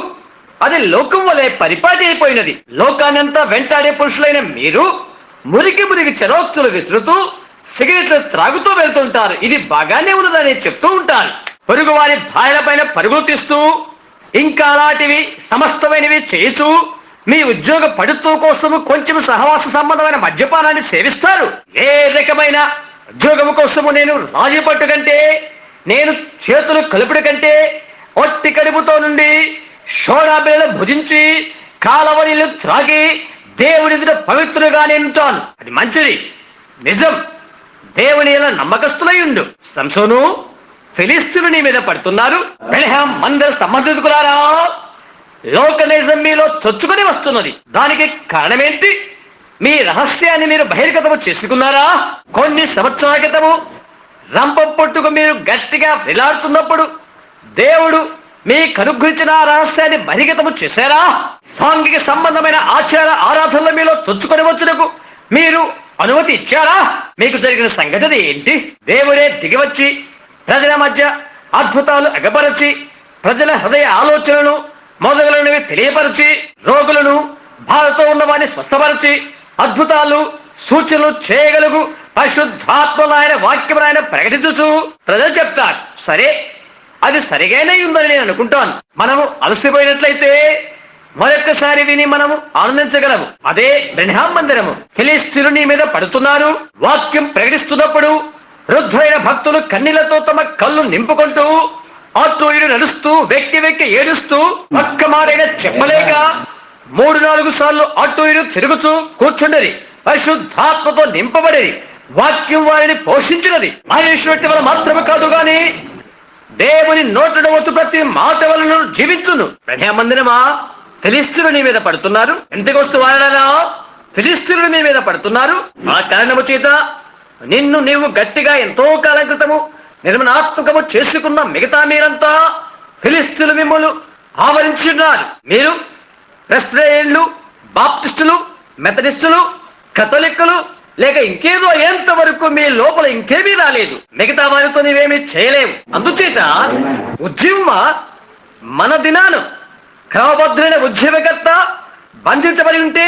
అది లోకం వలె పరిపాటి అయిపోయినది. లోకాన్నంతా వెంటాడే పురుషులైన మీరు మురికి మురికి చెరోక్తులు విసురుతూ సిగరెట్లు త్రాగుతూ వెళ్తుంటారు. ఇది బాగానే ఉన్నదని చెప్తూ ఉంటారు. పొరుగు వారి భార్యల పైన పరుగులు తీస్తూ ఇంకా అలాంటివి సమస్తమైనవి చేస్తూ మీ ఉద్యోగ పడుతూ కోసము కొంచెం సహవాస సంబంధమైన మద్యపానాన్ని సేవిస్తారు. ఏ రకమైన ఉద్యోగము కోసము నేను రాజీ పట్టు కంటే, నేను చేతులు కలుపుడు కంటే ఒట్టి కడుపుతో నుండి సోడా బిళ్ళలు భుజించి కాలవడిలు త్రాగి దేవుడి పవిత్రులుగా నేను ఉంటాను. అది మంచిది, నిజం. దేవుని ఎలా నమ్మకస్తులై ఉండు. సంసోను, ఫిలిస్తీన్లు నీ మీద పడుతున్నారు. బెలెహాం మందర సంబంధికులారా, లోక నిజం మీలో చొచ్చుకొని వస్తున్నది. దానికి కారణమేంటి? మీ రహస్యాన్ని మీరు బహిర్గతము చేసుకున్నారా? కొన్ని సంవత్సరాల క్రితము రంప పొట్టుకు మీరు గట్టిగా వేలాడుతున్నప్పుడు దేవుడు మీకు అనుగ్రహించిన రహస్యాన్ని బహిర్గతము చేశారా? సాంఘిక సంబంధమైన ఆచార ఆరాధనలు మీలో చొచ్చుకొని వచ్చుటకు మీరు అనుమతి ఇచ్చారా? మీకు జరిగిన సంగతి ఏంటి? దేవుడే దిగివచ్చి ప్రజల మధ్య అద్భుతాలు అగపరచి ప్రజల హృదయ ఆలోచనలను మొదలైనవి తెలియపరిచి రోగులను బాధతో ఉన్న వారిని స్వస్థపరిచి అద్భుతాలు సూచనలు చేయగలుగు పరిశుద్ధాత్మను ఆయన వాక్యం ఆయన ప్రకటించుచు ప్రజలు చెప్తారు. సరే, అది సరిగానే ఉందని నేను అనుకుంటాను. మనము అలసిపోయినట్లయితే మరొక్కసారి విని మనము ఆనందించగలము. అదే బ్రెన్హాం మందిరము. ఫిలిష్తీయులు నీ మీద పడుతున్నారు. వాక్యం ప్రకటిస్తున్నప్పుడు వృద్ధులైన భక్తులు కన్నీళ్లతో తమ కళ్ళు నింపుకుంటూ అటు ఇటు నడుస్తూ వెక్కి వెక్కి ఏడుస్తూ ఒక్క మాటైనా చెప్పలేక 3-4 సార్లు అటు ఇటు తిరుగుతూ కూర్చుండేది. పరిశుద్ధాత్మతో నింపబడేది. వాక్యం వారిని పోషించినది. మహేశ్వరుడి వల్ల మాత్రమే కాదు గాని దేవుని నోట వచ్చు ప్రతి మాట వలన జీవించును. బ్రెన్హాం మందిరమా, ఫిలిష్తీయులు నీ మీద పడుతున్నారు. ఎంతకొస్తూ వాడాలా? ఫిలిష్తీయులు నీ మీద పడుతున్నారు. ఆ కారణము చేత నిన్ను నీవు గట్టిగా ఎంతో కాలం క్రితము నిర్మణాత్మకము చేసుకున్న మిగతా మీరంతా ఫిలిష్తీయులు మిమ్మల్ని ఆవరించున్నారు. మీరు ప్రెస్బిటేరియన్లు, బాప్టిస్టులు, మెథడిస్టులు, కథోలిక్కులు లేక ఇంకేదో ఎంతవరకు మీ లోపల ఇంకేమీ రాలేదు. మిగతా వారితో నీవేమీ చేయలేవు. అందుచేత ఉద్యమ మన దినాను క్రమబద్ధులైన ఉద్యమకర్త బంధించబడి ఉంటే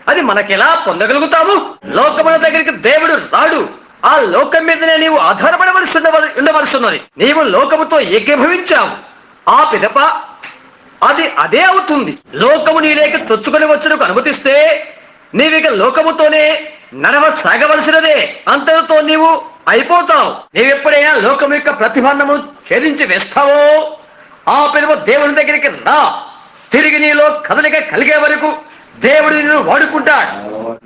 అది మనకెలా పొందగలుగుతాము? లోకముల దగ్గరికి దేవుడు రాడు. ఆ లోకం మీదనే నీవు ఆధారపడవలసి ఉండవలసిన్నది. నీవు లోకముతో ఏకీభవించావు. ఆ పిదప అది అదే అవుతుంది. లోకము నీ లేక చొచ్చుకొని వచ్చుటకు అనుమతిస్తే నీవిక లోకముతోనే నడవసాగవలసినదే. అంతటితో నీవు అయిపోతావు. నీవెప్పుడైనా లోకం యొక్క ప్రతిబంధము ఛేదించి వేస్తావో ఆ పిదప దేవుని దగ్గరికి రా. తిరిగి నీలో కదలిక కలిగే వరకు దేవుడు నిన్ను వాడుకుంటాడు.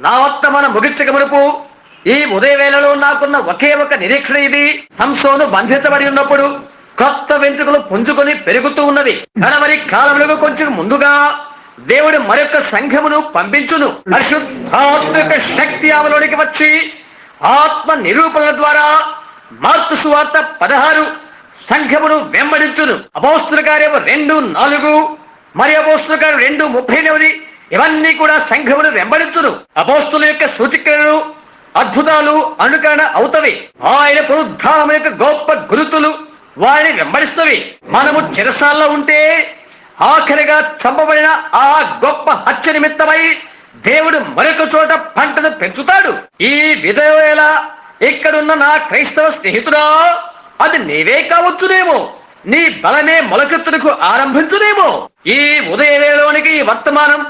నా వర్తమానం ముగించక మునుపు ఈ ఉదయ వేళలో నాకున్న ఒకే ఒక నిరీక్షణ ఇది. సంసోను బంధించబడి ఉన్నప్పుడు కొత్త వెంట్రుకలు పుంజుకొని పెరుగుతూ ఉన్నవి. కడవరి కాలములకు కొంచెం ముందుగా దేవుడు మరొక సంఘమును పంపించును. పరిశుద్ధాత్మక శక్తి ఆమెలోనికి వచ్చి ఆత్మ నిరూపణల ద్వారా మార్కు సువార్త 16 సంఘమును వెంబడించును. అపోస్తుల కార్యము 2:4 మరి అపోస్తుల కార్యం 2:38 ఇవన్నీ కూడా సంఘమును వెంబడించును. అపోస్తుల యొక్క సూచికలు అద్భుతాలు అనుకరణ అవుతవి. ఆయన పునరుద్ధానం యొక్క గొప్ప గురుతులు వారిని వెంబడిస్తవి. మనము చెరసాల్లో ఉంటే ఆఖరిగా చంపబడిన ఆ గొప్ప హత్య నిమిత్తమై దేవుడు మరొక చోట పంటను పెంచుతాడు. ఈ విధవేళ ఇక్కడున్న నా క్రైస్తవ స్నేహితుడా, అది నీవే కావచ్చునేమో. నీ బలమే మొలకెత్తునకు ఆరంభించునేమో. ఈ ఉదయ వేళలోనికి ఈ వర్తమానం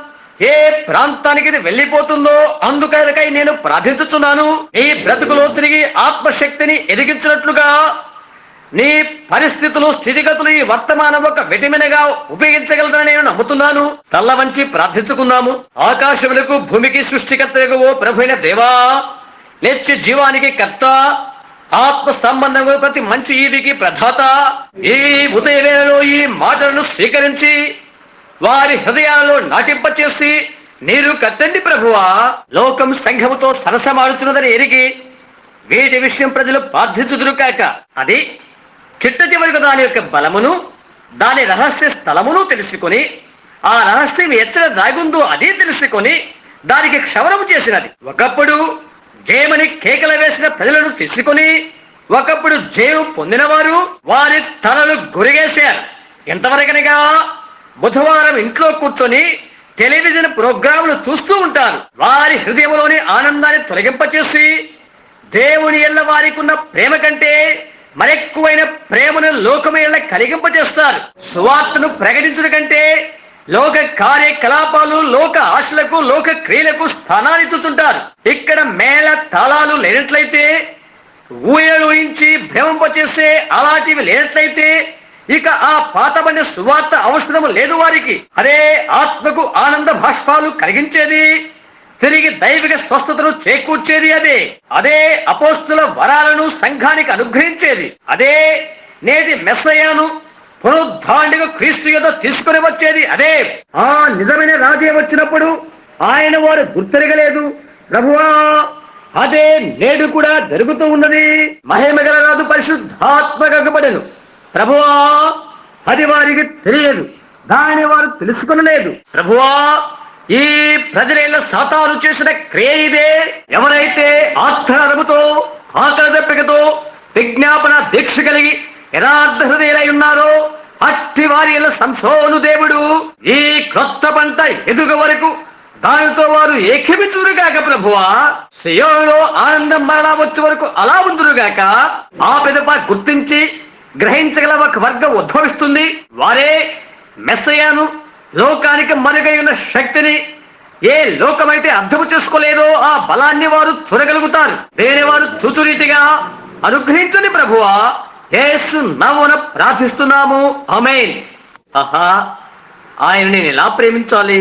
ఏ ప్రాంతానికి ఇది వెళ్ళిపోతుందో అందుకై నేను ప్రార్థించుతున్నాను. నీ బ్రతుకులో తిరిగి ఆత్మశక్తిని ఎదిగించినట్లుగా నీ పరిస్థితులు స్థితిగతులు ఈ వర్తమానం ఒక విటమిన్ గా ఉపయోగించగలదని నేను నమ్ముతున్నాను. తల్ల వంచి ప్రార్థించుకుందాము. ఆకాశములకు భూమికి సృష్టికర్తకు ఓ ప్రభువైన దేవా, నిత్య జీవానికి కర్త, ఆత్మ సంబంధంగా ప్రతి మంచి ఈవికి ప్రధాత, ఈ ఉదయ వేళలో ఈ మాటలను స్వీకరించి వారి హృదయాలలో నాటింపచేసి నీరు కట్టండి ప్రభువా. లోకం సంఘముతో సరసమాడుచున్నదని ఎరిగి వీటి విషయం ప్రజలు ప్రార్థించుదురు కాక. అది చిట్ట చివరికి దాని యొక్క బలమును దాని రహస్య స్థలమును తెలుసుకొని ఆ రహస్యం ఎచ్చట దాగుందో అదే తెలుసుకొని దానికి క్షవరము చేసినది. ఒకప్పుడు జయమని కేకలు వేసిన ప్రజలను తీసుకొని ఒకప్పుడు జయం పొందిన వారు వారి తలలు గురిగేశారు. ఎంతవరకనగా బుధవారం ఇంట్లో కూర్చొని టెలివిజన్ ప్రోగ్రాంలు చూస్తూ ఉంటారు. వారి హృదయంలోని ఆనందాన్ని తొలగింపచేసి దేవుని ఎల్ల వారికి ఉన్న ప్రేమ కంటే మరెక్కువైన ప్రేమను లోకము ఎల్ల కలిగింపచేస్తారు. సువార్తను ప్రకటించడం కంటే లోక కార్యకలాపాలు, లోక ఆశలకు, లోక క్రియలకు స్థానాన్ని చూస్తుంటారు. ఇక్కడ మేళ తాళాలు లేనట్లయితే, ఊయలు ఊహించి భ్రమింపచేసే అలాంటివి లేనట్లయితే ఇక ఆ పాతబడిన సువార్త అవసరం లేదు వారికి. అదే ఆత్మకు ఆనంద భాష్పాలు కలిగించేది, తిరిగి దైవిక స్వస్థతను చేకూర్చేది. అదే అపోస్తుల వరాలను సంఘానికి అనుగ్రహించేది. అదే నేటి మెస్సయ్యను పునరుద్ధాండిగా క్రీస్తు యొద్ద తీసుకుని వచ్చేది. అదే ఆ నిజమైన రాజే వచ్చినప్పుడు ఆయన వారు గుర్తెరగలేదు. ప్రభువా, అదే నేడు కూడా జరుగుతూ ఉన్నది. మహిమగల రాజు పరిశుద్ధాత్మకపడెను. ప్రభువా, అది వారికి తెలియదు, దాని వారు తెలుసుకొనలేదు. ప్రభువా, ఈ ప్రజల సాతాను చేసిన క్రియ ఇదే. ఎవరైతే ఆత్మరముతో ఆకలి దప్పికతో విజ్ఞాపన దీక్ష కలిగి యథార్థ హృదయులై ఉన్నారో అట్టి వారి సంసోను దేవుడు ఈ క్రొత్త పంట ఎదుగు వరకు దానితో వారు ఏకమిచురుగాక ప్రభువా. సియోనులో ఆనందం మరలా వచ్చే వరకు అలా ఉందురుగాక. ఆ పిదప గుర్తించి గ్రహించగల ఒక వర్గం ఉద్భవిస్తుంది. వారే మెస్సయాను, లోకానికి మరుగై ఉన్న శక్తిని ఏ లోకమైతే అర్థము చేసుకోలేదో ఆ బలాన్ని వారు చూడగలుగుతారు. దేని వారు చూచురీతిగా అనుగ్రహించండి ప్రభువా. యేసు నామమున ప్రార్థిస్తున్నాము, ఆమేన్. ఆహా, ఆయన నేను ఎలా ప్రేమించాలి?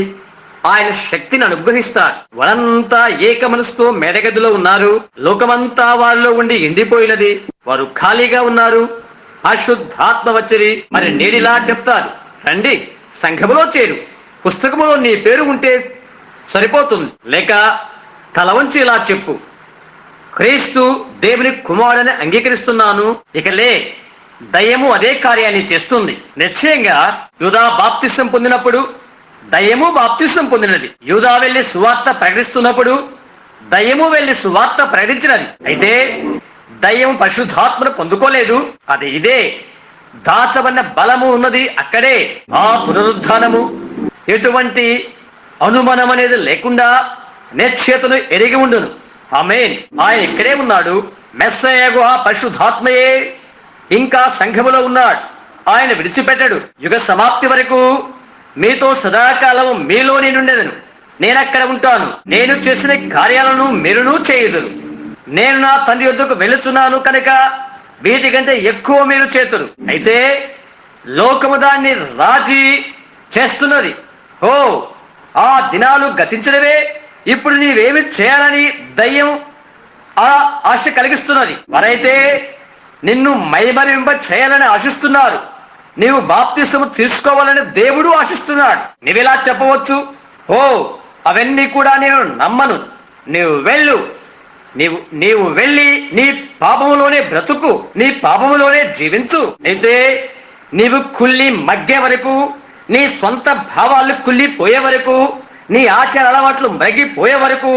ఆయన శక్తిని అనుగ్రహిస్తాడు. వారంతా ఏక మనసుతో మేడగదిలో ఉన్నారు. లోకమంతా వారిలో ఉండి ఎండిపోయినది. వారు ఖాళీగా ఉన్నారు. అశుద్ధాత్మ వచ్చిరి. మరి నేడిలా చెప్తారు, రండి సంఘములో చేరు. పుస్తకములో నీ పేరు ఉంటే సరిపోతుంది. లేక తల వంచి ఇలా చెప్పు, క్రీస్తు దేవుని కుమారుడని అంగీకరిస్తున్నాను. ఇక లే, దయ్యము అదే కార్యాన్ని చేస్తుంది. నిశ్చయంగా యూదా బాప్తిసం పొందినప్పుడు దయ్యము బాప్తిసం పొందినది. యూదా వెళ్లి సువార్త ప్రకటిస్తున్నప్పుడు దయ్యము వెళ్లి సువార్త ప్రకటించినది. అయితే దయ్యము పరిశుద్ధాత్మను పొందుకోలేదు. అది ఇదే దాచబడిన బలము ఉన్నది అక్కడే. ఆ పునరుద్ధానము ఎటువంటి అనుమానం అనేది లేకుండా నిశ్చయతను ఎరిగి ఉండును. ఆమేన్. ఆయన ఇక్కడే ఉన్నాడు. మెస్సయగు ఆ పరిశుద్ధాత్మయే ఇంకా సంఘములో ఉన్నాడు. ఆయన విడిచిపెట్టడు. యుగ సమాప్తి వరకు మీతో సదాకాలము మీలో నేనుండెదను. నేనక్కడ ఉంటాను. నేను చేసిన కార్యాలను మీరును చేయుదురు. నేను నా తండ్రి యొద్దకు వెళ్ళుచున్నాను కనుక వీటికంటే ఎక్కువ మీరు చేతురు. అయితే లోకము దాన్ని రాజీ చేస్తున్నది. ఓ, ఆ దినాలు గతించినవే. ఇప్పుడు నీవేమి చేయాలని దయ్యం ఆ ఆశ కలిగిస్తున్నది. వారైతే నిన్ను మైమరింప చేయాలని ఆశిస్తున్నారు. నీవు బాప్తిసము తీసుకోవాలని దేవుడు ఆశిస్తున్నాడు. నీవిలా చెప్పవచ్చు, ఓ అవన్నీ కూడా నేను నమ్మను. నీవు వెళ్ళు, నీవు వెళ్ళి నీ పాపములోనే బ్రతుకు, నీ పాపములోనే జీవించు. అయితే నీవు కుళ్ళి మగ్గే వరకు, నీ సొంత భావాలు కుళ్ళిపోయే వరకు, నీ ఆచార అలవాట్లు మరిగిపోయే వరకు,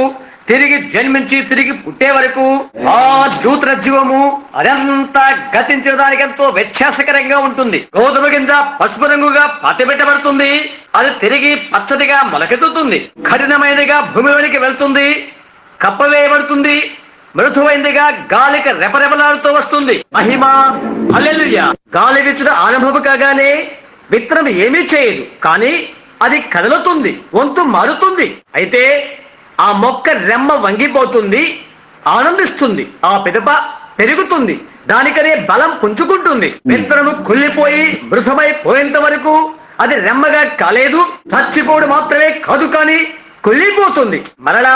తిరిగి జన్మించి తిరిగి పుట్టే వరకు ఆ నూతన జీవము అదంతా గతించిన దానికి ఎంతో వ్యత్యాసకరంగా ఉంటుంది. గోధుమ గింజ పసుపు రంగుగా పాతిపెట్టబడుతుంది. అది తిరిగి పచ్చదిగా మొలకెత్తుతుంది. కఠినమైనదిగా భూమిలోనికి వెళ్తుంది. కప్పవేయబడుతుంది. మృదువైందిగా గాలికి రెపరెపలాడుతూ వస్తుంది. మహిమ హల్లెలూయా. గాలి వీచుట ఆరంభము కాగానే విత్తనం ఏమీ చేయదు, కానీ అది కదలుతుంది, వంతు మారుతుంది. అయితే ఆ మొక్క రెమ్మ వంగిపోతుంది, ఆనందిస్తుంది. ఆ పిదప పెరుగుతుంది, దానికనే బలం పుంజుకుంటుంది. విత్తనము కుళ్ళిపోయి మృతమైపోయేంత వరకు అది రెమ్మగా కాలేదు. చచ్చిపోవడం మాత్రమే కాదు, కానీ కుళ్ళిపోతుంది. మరలా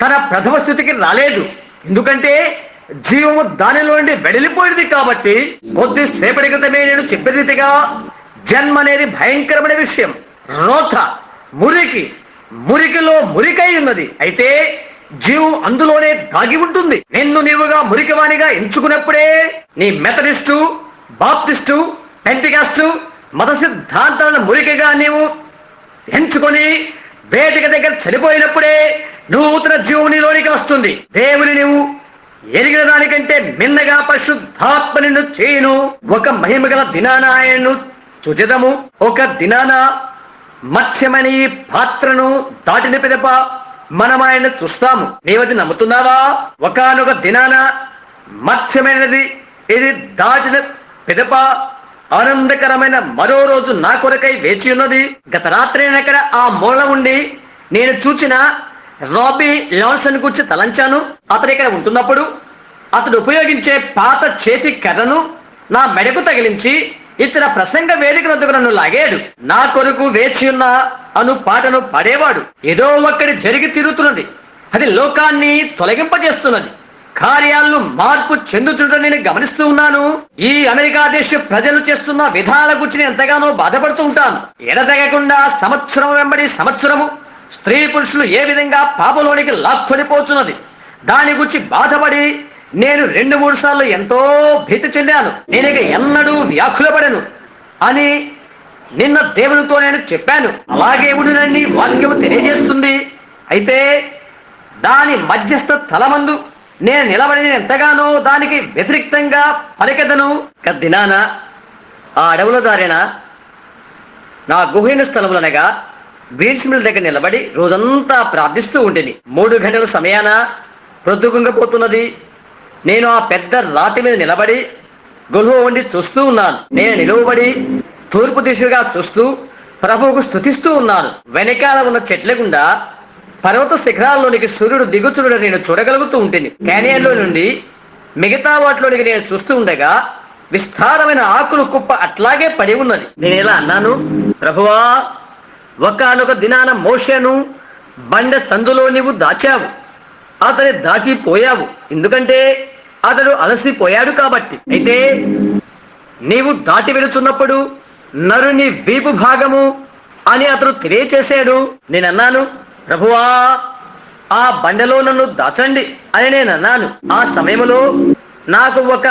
తన ప్రథమ స్థితికి రాలేదు. ఎందుకంటే జీవము దానిలో నుండి వెడలిపోయింది. కాబట్టి కొద్దిసేపటి క్రితమే నేను చెప్పిన రీతిగా జన్మ అనేది భయంకరమైన విషయం. రోత, మురికి, మురికిలో మురికై ఉన్నది. అయితే జీవం అందులోనే దాగి ఉంటుంది. నిన్ను నీవుగా మురికివానిగా ఎంచుకున్నప్పుడే నీ మెథడిస్టు, బాప్టిస్టు, పెంటికాస్టు మత సిద్ధాంతాలను మురికిగా నీవు ఎంచుకొని వేదిక దగ్గర చనిపోయినప్పుడే నూతన జీవం నీలోనికి వస్తుంది. దేవుని నీవు ఎరిగిన దానికంటే మిన్నగా పరిశుద్ధాత్మ నిన్ను చేయును. ఒక మహిమగల దినాన ఆయన్ను చూచెదము. ఒక దినాన మత్స్యమైన ఈ పాత్రను దాటిన పిదప మనం ఆయన్ని చూస్తాము. నీవది నమ్ముతున్నావా? ఒకానొక దినాన మత్స్యమైనది ఇది దాటిన పిదప ఆనందకరమైన మరో రోజు నా కొరకై వేచి ఉన్నది. గత రాత్రి నేను అక్కడ ఆ మూల ఉండి నేను చూచిన రాబీ లాన్సన్ గురించి తలంచాను. అతను ఇక్కడ ఉంటున్నప్పుడు అతడు ఉపయోగించే పాత చేతి కర్రను నా మెడకు తగిలించి ఇతర ప్రసంగ వేదిక వద్దకు నన్ను లాగాడు. నా కొరకు వేచి ఉన్న అను పాటను పాడేవాడు. ఏదో ఒక్కడి జరిగి తిరుగుతున్నది. అది లోకాన్ని తొలగింపజేస్తున్నది. కార్యాలను మార్పు చెందుతుండటం నేను గమనిస్తూ ఉన్నాను. ఈ అమెరికా దేశ ప్రజలు చేస్తున్న విధానాల గురించి నేను ఎంతగానో బాధపడుతూ ఉంటాను. ఎడతెగకుండా సంవత్సరం వెంబడి సంవత్సరము స్త్రీ పురుషులు ఏ విధంగా పాపలోనికి లాక్కొని పోతున్నది, దాని గురించి బాధపడి నేను 2-3 సార్లు ఎంతో భీతి చెందాను. నేను ఇక ఎన్నడూ వ్యాకులపడను అని నిన్న దేవునితో నేను చెప్పాను. అలాగే ఉండునని వాక్యము తెలియజేస్తుంది. అయితే దాని మధ్యస్థ తలమందు నేను నిలబడి ఎంతగానో దానికి వ్యతిరేక్తంగా పలికెదను. దినాన ఆ అడవుల దారిన నా గుహైన స్థలములనగా బీన్స్ మిల్ దగ్గర నిలబడి రోజంతా ప్రార్థిస్తూ ఉండేది. 3 గంటల సమయాన ప్రొద్దుగుంగపోతున్నది. నేను ఆ పెద్ద రాతి మీద నిలబడి గొలువ వండి చూస్తూ ఉన్నాను. నేను నిలువబడి తూర్పు దిశగా చూస్తూ ప్రభువుకు స్తుతిస్తూ ఉన్నాను. వెనకాల ఉన్న చెట్ల గుండా పర్వత శిఖరాల్లోనికి సూర్యుడు దిగుచుడు నేను చూడగలుగుతూ ఉంటుంది. క్యానియన్లో నుండి మిగతా వాటిలోనికి నేను చూస్తూ ఉండగా విస్తారమైన ఆకులు కుప్ప అట్లాగే పడి ఉన్నది. నేను ఇలా అన్నాను, ప్రభువా, ఒకానొక దినాన మోషేను బండ సందులో నీవు దాచావు, అతని దాటిపోయావు, ఎందుకంటే అతడు అలసిపోయాడు కాబట్టి. అయితే నీవు దాటి వెళుచున్నప్పుడు నరుని వీపు భాగము అని అతడు తెలియచేశాడు. నేను అన్నాను, ప్రభువా, ఆ బండలో నన్ను దాచండి అని నేను అన్నాను. ఆ సమయంలో నాకు ఒక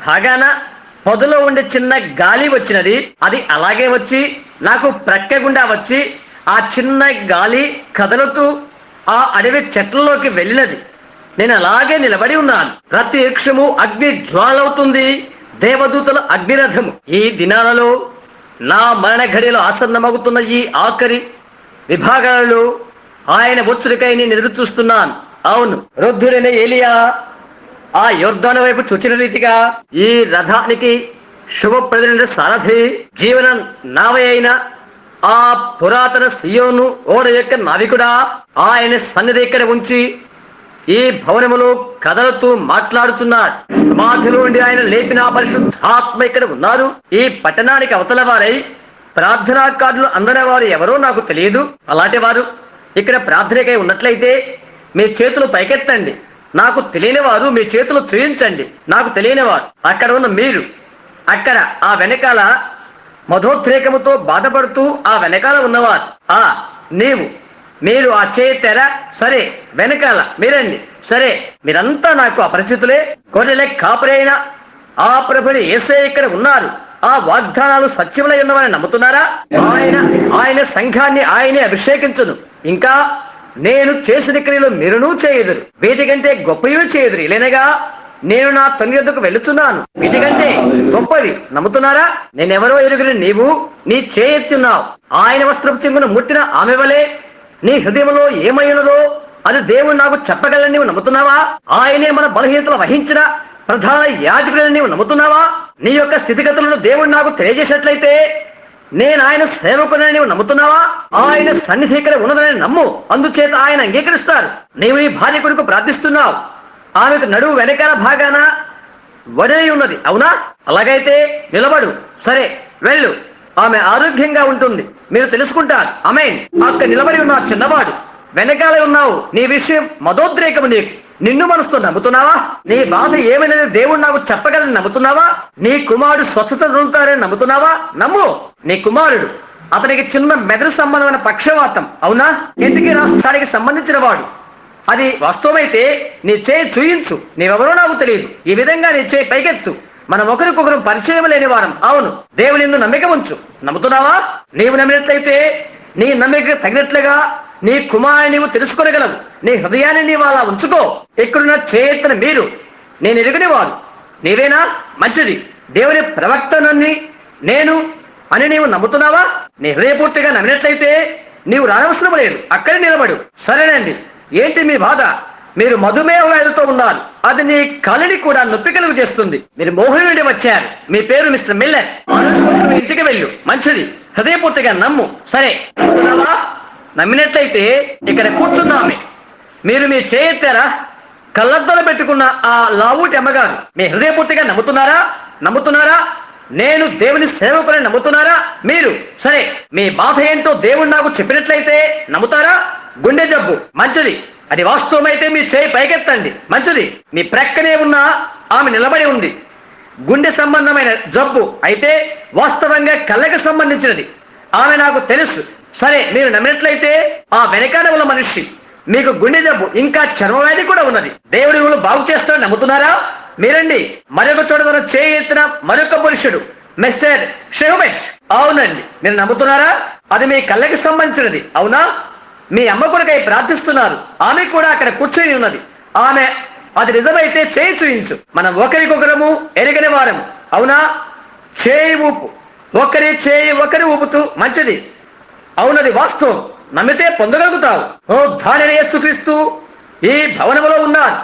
భాగాన పొదలో ఉండే చిన్న గాలి వచ్చినది. అది అలాగే వచ్చి నాకు ప్రక్క గుండా వచ్చి ఆ చిన్న గాలి కదలుతూ ఆ అడవి చెట్లలోకి వెళ్ళినది. నేను అలాగే నిలబడి ఉన్నాను. ప్రతి వృక్షము అగ్ని జ్వాలవుతుంది, దేవదూతల అగ్నిరథము. ఈ దినాలలో నా మరణ ఘడిలో ఆసన్నమవుతున్న ఈ ఆఖరి విభాగాలలో ఆయన వచ్చుడికై నేను ఎదురు చూస్తున్నాను. అవును, వృద్ధుడైన ఏలియా ఆ యొర్దాను వైపు చూచిన రీతిగా ఈ రథానికి శుభప్రదమైన సారథి, జీవన నావే అయిన ఆ పురాతన సియోను ఓడ యొక్క నావికుడా, ఆయన సన్నిధి ఇక్కడ ఉంచి ఈ భవనములో కదలుతూ మాట్లాడుచున్నాడు. సమాధిలో ఉండి ఆయన లేపిన పరిశుద్ధాత్మ ఇక్కడ ఉన్నారు. ఈ పట్టణానికి అవతల వారై ప్రార్థనా కార్డులు అందని వారు ఎవరో నాకు తెలియదు. అలాంటి వారు ఇక్కడ ప్రార్థనకై ఉన్నట్లయితే మీ చేతులు పైకెత్తండి. నాకు తెలియని వారు మీ చేతులు చూయించండి. నాకు తెలియని వారు అక్కడ ఉన్న మీరు, అక్కడ ఆ వెనకాల మధోద్రేకముతో బాధపడుతూ ఆ వెనకాల ఉన్నవారు, మీరు ఆ చేతెర సరే, వెనకాల మీరండి సరే, మీరంతా నాకు అపరిచితులే. గొర్రెల కాపరి అయిన ఆ ప్రభుని యేసే ఇక్కడ ఉన్నారు. ఆ వాగ్దానాలు సత్యములై ఉన్నవని నమ్ముతున్నారా? ఆయన సంఘాన్ని ఆయనే అభిషేకించును. ఇంకా నేను చేసిన క్రియలు మీరును చేయుదురు, వీటికంటే గొప్పయూ చేయుదురు. ఇలానగా నేను నా తండ్రి యొద్దకు వెళుతున్నాను, వీటికంటే గొప్పవి. నమ్ముతున్నారా? నేనెవరో ఎరుగుని నీవు నీ చేయెత్తున్నావు. ఆయన వస్త్రపు చెంగును ముట్టిన ఆమె వలె నీ హృదయంలో ఏమైనదో అది దేవుడు నాకు చెప్పగలని నీవు నమ్ముతున్నావా? ఆయనే మన బలహీనతలు వహించిన ప్రధాన యాజకుడని నీవు నమ్ముతున్నావా? నీ యొక్క స్థితిగతులను దేవుడు నాకు తెలియజేసినట్లయితే నేను ఆయన సేవకునని నీవు నమ్ముతున్నావా? ఆయన సన్నిధి ఇక్కడ ఉన్నదని నమ్ము, అందుచేత ఆయన అంగీకరిస్తారు. నీవు నీ భార్య కొరకు ప్రార్థిస్తున్నావు. ఆమెకు నడువు వెనకాల భాగాన వడై ఉన్నది, అవునా? అలాగైతే నిలబడు, సరే వెళ్ళు, ఆమె ఆరోగ్యంగా ఉంటుంది, మీరు తెలుసుకుంటారు. ఆమేన్. అక్కడ నిలబడి ఉన్న చిన్నవాడు వెనకాలే ఉన్నావు. నీ విషయం మదోద్రేకము నీకు. నిన్ను మనసుతో నమ్ముతున్నావా? నీ బాధ ఏమైనది దేవుడు నాకు చెప్పగలని నమ్ముతున్నావా? నీ కుమారుడు స్వస్థత పొందుతారని నమ్ముతున్నావా? నమ్ము. నీ కుమారుడు, అతనికి చిన్న మెదడు సంబంధమైన పక్షవాతం, అవునా? ఎందుకు రాష్ట్రానికి సంబంధించిన వాడు. అది వాస్తవమైతే నీ చేయి చూయించు. నీవెవరో నాకు తెలియదు. ఈ విధంగా నీ చేయి పైకెత్తు. మనం ఒకరికొకరు పరిచయం లేని వారం. అవును, దేవుని యందు నమ్మిక ఉంచు. నమ్ముతున్నావా? నీవు నమ్మినట్లయితే నీ నమ్మిక తగినట్లుగా నీ కుమారుని నీవు తెలుసుకోగలవు. నీ హృదయాన్ని నీవు అలా ఉంచుకో. ఇక్కడున్న చేతన మీరు నేను ఎరుగని వారు. నీవేనా? మంచిది. దేవుని ప్రవక్తనని నేను అని నీవు నమ్ముతున్నావా? నీ హృదయపూర్తిగా నమ్మినట్లయితే నీవు రానవసరం లేదు, అక్కడే నిలబడు. సరేనండి, ఏంటి మీ బాధ? మీరు మధుమేహ వ్యాధితో ఉన్నారు. అది నీ కళని కూడా నొప్పి కలుగు చేస్తుంది. మీరు మోహన్ నుండి వచ్చారు. మీ పేరు మిస్టర్ మిల్లర్. ఇంటికి వెళ్ళు. మంచిది. హృదయపూర్తిగా నమ్ము. సరే, నమ్ముతున్నావా? నమ్మినట్లయితే ఇక్కడ కూర్చున్నామే. మీరు మీ చేయెత్తారా? కళ్ళద్దలు పెట్టుకున్న ఆ లావుటి అమ్మగారు, మీ హృదయపూర్తిగా నమ్ముతున్నారా? నమ్ముతున్నారా? నేను దేవుని సేవకుని నమ్ముతున్నారా? మీరు సరే, మీ బాధ ఏంటో దేవుడు నాకు చెప్పినట్లయితే నమ్ముతారా? గుండె జబ్బు, మంచిది. అది వాస్తవమైతే మీ చేయి పైకెత్తండి. మంచిది. మీ ప్రక్కనే ఉన్న ఆమె నిలబడి ఉంది. గుండె సంబంధమైన జబ్బు అయితే వాస్తవంగా కళ్ళకి సంబంధించినది. ఆమె నాకు తెలుసు. సరే, మీరు నమ్మినట్లయితే ఆ వెనకాల ఉన్న మనిషి, మీకు గుండె జబ్బు ఇంకా చర్మవ్యాధి కూడా ఉన్నది. దేవుడు మిమ్మల్ని బాగు చేస్తారని నమ్ముతున్నారా? మీరండి. మరొక చోట తన చేయి ఎత్తిన మరొక పురుషుడు, మిస్టర్ షెహుమెట్. అవునండి, మీరు నమ్ముతున్నారా? అది మీ కళ్ళకి సంబంధించినది, అవునా? మీ అమ్మ కొరకై ప్రార్థిస్తున్నారు. ఆమె కూడా అక్కడ కూర్చొని ఉన్నది. ఆమె అది నిజమైతే చేయి చూయించు. మనం ఒకరికొకరము ఎరగని వారము, అవునా? చేయి ఊపు. ఒకరి చేయి ఒకరి ఊపుతూ మంచిది, అవునది వాస్తవం, నమ్మితే పొందగలుగుతావు. ఓ ధాన్య యేసుక్రీస్తు ఈ భవనములో ఉన్నారు.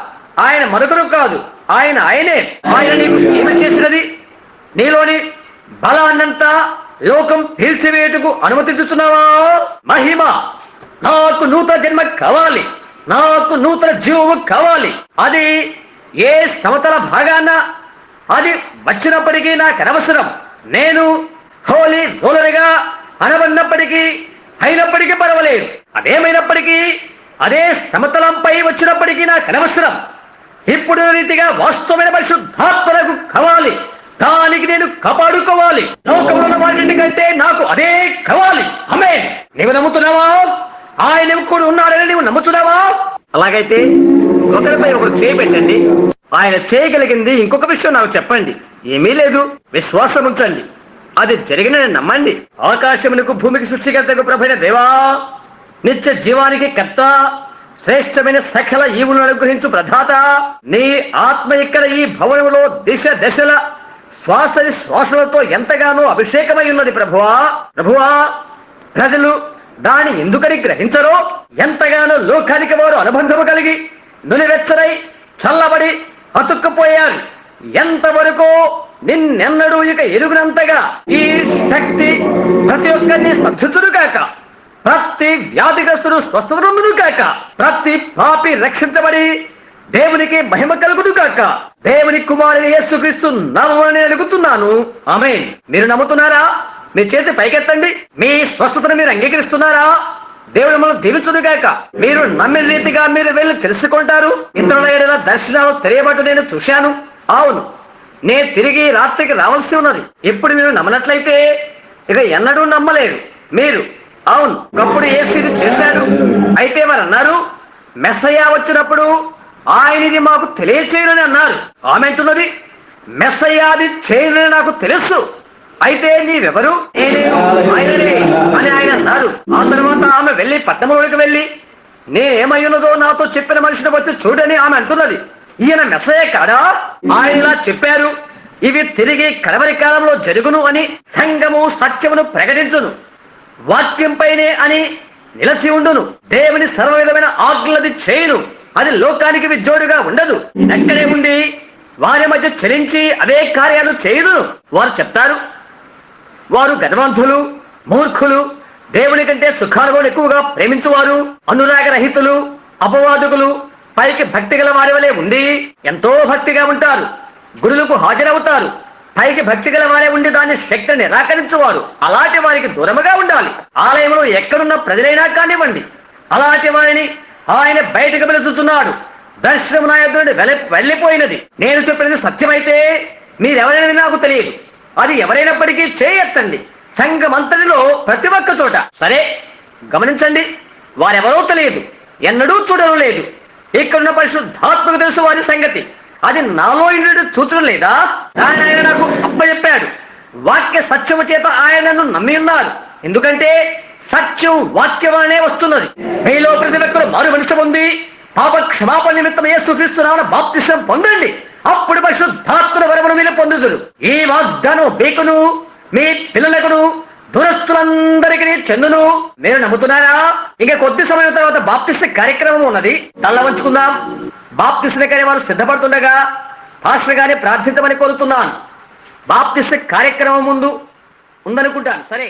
ఆయన మరొకరు కాదు, ఆయనే. ఆయన నీకు ఏమి చేసినది? నీలోని బలాన్నంతా లోకం పీల్చివేటుకు అనుమతించుచున్నావా? మహిమ, నాకు నూతన జన్మ కావాలి, నాకు నూతన జీవము కావాలి. అది ఏ సమతల భాగాన అది వచ్చినప్పటికీ నాకు అనవసరం. నేను హోలీ రోలర్గా అనబడినప్పటికీ అయినప్పటికీ పర్వాలేదు. అదేమైనప్పటికీ అదే సమతలంపై వచ్చినప్పటికీ నాకు అనవసరం. ఇప్పుడు రీతిగా వాస్తవమైన పరిశుద్ధాత్మలకు కావాలి. దానికి నేను కాపాడుకోవాలి. లోకంలో ఉన్న వాటి కంటే నాకు అదే కావాలి. ఆమేన్. నీవు నమ్ముతున్నావా? ఆయన కూడా ఉన్నాడని నీవు నమ్ముతున్నావా? అలాగైతే ఒకరిపై ఒకరు చేయి పెట్టండి. ఆయన చేయగలిగింది ఇంకొక విషయం నాకు చెప్పండి. ఏమీ లేదు, విశ్వాసం ఉంచండి, అది జరిగినని నమ్మండి. ఆకాశమునకు భూమికి సృష్టికర్తకు ప్రభువైన దేవా, నిత్య జీవానికి కర్త, శ్రేష్టమైన సకల ఈవులను అనుగ్రహించు ప్రధాత, నీ ఆత్మ ఇక్కడ ఈ భవనంలో దిశ దశల శ్వాస శ్వాసలతో ఎంతగానో అభిషేకమై ఉన్నది ప్రభువా. ప్రజలు దాని ఎందుకని గ్రహించరో, ఎంతగానో లోకానికి వారు అనుబంధము కలిగి నులివెచ్చరై చల్లబడి అతుక్కుపోయారు. ఎంతవరకు నిన్నెన్నడూ ఇక ఎరుగునంతగా ఈ శక్తి ప్రతి ఒక్కరిని సంధించును కాక, ప్రతి వ్యాధిగ్రస్తుడు స్వస్థత నొందును కాక, ప్రతి పాపి రక్షించబడి దేవునికి మహిమ కలుగును కాక. దేవుని కుమారుని యేసుక్రీస్తు నామమున అడుగుతున్నాను, ఆమేన్. మీరు నమ్ముతున్నారా? మీ చేతి పైకెత్తండి. మీ స్వస్థతను మీరు అంగీకరిస్తున్నారా? దేవుడు మిమ్మల్ని దీవించును గాక. మీరు నమ్మిన రీతిగా మీరు వెళ్ళి తెలుసుకుంటారు. ఇతరుల ఎడల దర్శనాలు తెలియబట్టు నేను చూశాను. అవును, నేను తిరిగి రాత్రికి రావాల్సి ఉన్నది. ఇప్పుడు మీరు నమ్మనట్లయితే ఇక ఎన్నడూ నమ్మలేరు మీరు. అవును, ఒకప్పుడు యేసు ఇది చేశాడు. అయితే వారు అన్నారు, మెస్సయ్య వచ్చినప్పుడు ఆయన ఇది మాకు తెలియచేయనని అన్నారు. ఆమె అంటున్నది, మెస్సయ్యాది చేయనని నాకు తెలుసు, అయితే నీవెవరు? ఆయననే అని ఆయన అన్నారు. ఆ తర్వాత ఆమె వెళ్ళి పట్టణంలోకి వెళ్ళి నేనేమయ్యున్నదో నాతో చెప్పిన మనిషిని వచ్చి చూడని ఆమె అంటున్నది. ఈయన మెస్సయ్య కాడా? ఆయన ఇలా చెప్పారు, ఇవి తిరిగి కడవరి కాలంలో జరుగును అని, సంఘము సత్యమును ప్రకటించును, వాక్యంపైనే అని నిలచి ఉండును, దేవుని సర్వ విధమైన ఆజ్ఞలది చేయును, అది లోకానికి విజోడుగా ఉండదు, ఎక్కడే ఉండి వారి మధ్య చరించి అవే కార్యాలు చేయుదును. వారు చెప్తారు, వారు గర్వంతులు, మూర్ఖులు, దేవుని కంటే సుఖాలు ఎక్కువగా ప్రేమించువారు, అనురాగరహితులు, అపవాదుకులు, పైకి భక్తి గల వారి వలె ఉండి ఎంతో భక్తిగా ఉంటారు, గురులకు హాజరవుతారు, పైకి భక్తి గల వారే ఉండి దాని శక్తిని నిరాకరించువారు. అలాంటి వారికి దూరముగా ఉండాలి. ఆలయంలో ఎక్కడున్న ప్రజలైనా కానివ్వండి, అలాంటి వారిని ఆయన బయటకు పిలుచుచున్నాడు. దర్శనం నా ఎదురుని వెళ్ళిపోయినది. నేను చెప్పినది సత్యమైతే మీరెవరైనది నాకు తెలియదు. అది ఎవరైనప్పటికీ చేయెత్తండి. సంఘమంతటిలో ప్రతి ఒక్క చోట. సరే, గమనించండి, వారెవరో తెలియదు, ఎన్నడూ చూడడం లేదు. ఇక్కడున్న పరిశుద్ధాత్మకు తెలుసు వారి సంగతి. అది నాలో ఇంటి చూచడం లేదా? ఆయన నాకు అప్పచెప్పాడు. వాక్య సత్యము చేత ఆయన నన్ను నమ్మి ఉన్నారు. ఎందుకంటే సత్యం వాక్యం వలనే వస్తున్నది. మీలో ప్రతి ఒక్కరు మారు మనసు పొంది పాప క్షమాపణ నిమిత్తం యేసుక్రీస్తు నామమున బాప్తిసం పొందండి. అప్పుడు పరిశుద్ధాత్మ వరమును మీరు పొందుదురు. ఈ వాగ్దానం మీకును మీ పిల్లలకును దురస్తులందరికీ చెందును. మీరు నమ్ముతున్నారా? ఇంకా కొద్ది సమయం తర్వాత బాప్తిస్మ కార్యక్రమం ఉన్నది. తల్ల వంచుకుందాం. బాప్తిస్మ కానీ వారు సిద్ధపడుతుండగా పాస్టర్ గారిని ప్రార్థించమని కోరుతున్నాను. బాప్తిస్మ కార్యక్రమం ముందు ఉందనుకుంటాను. సరే.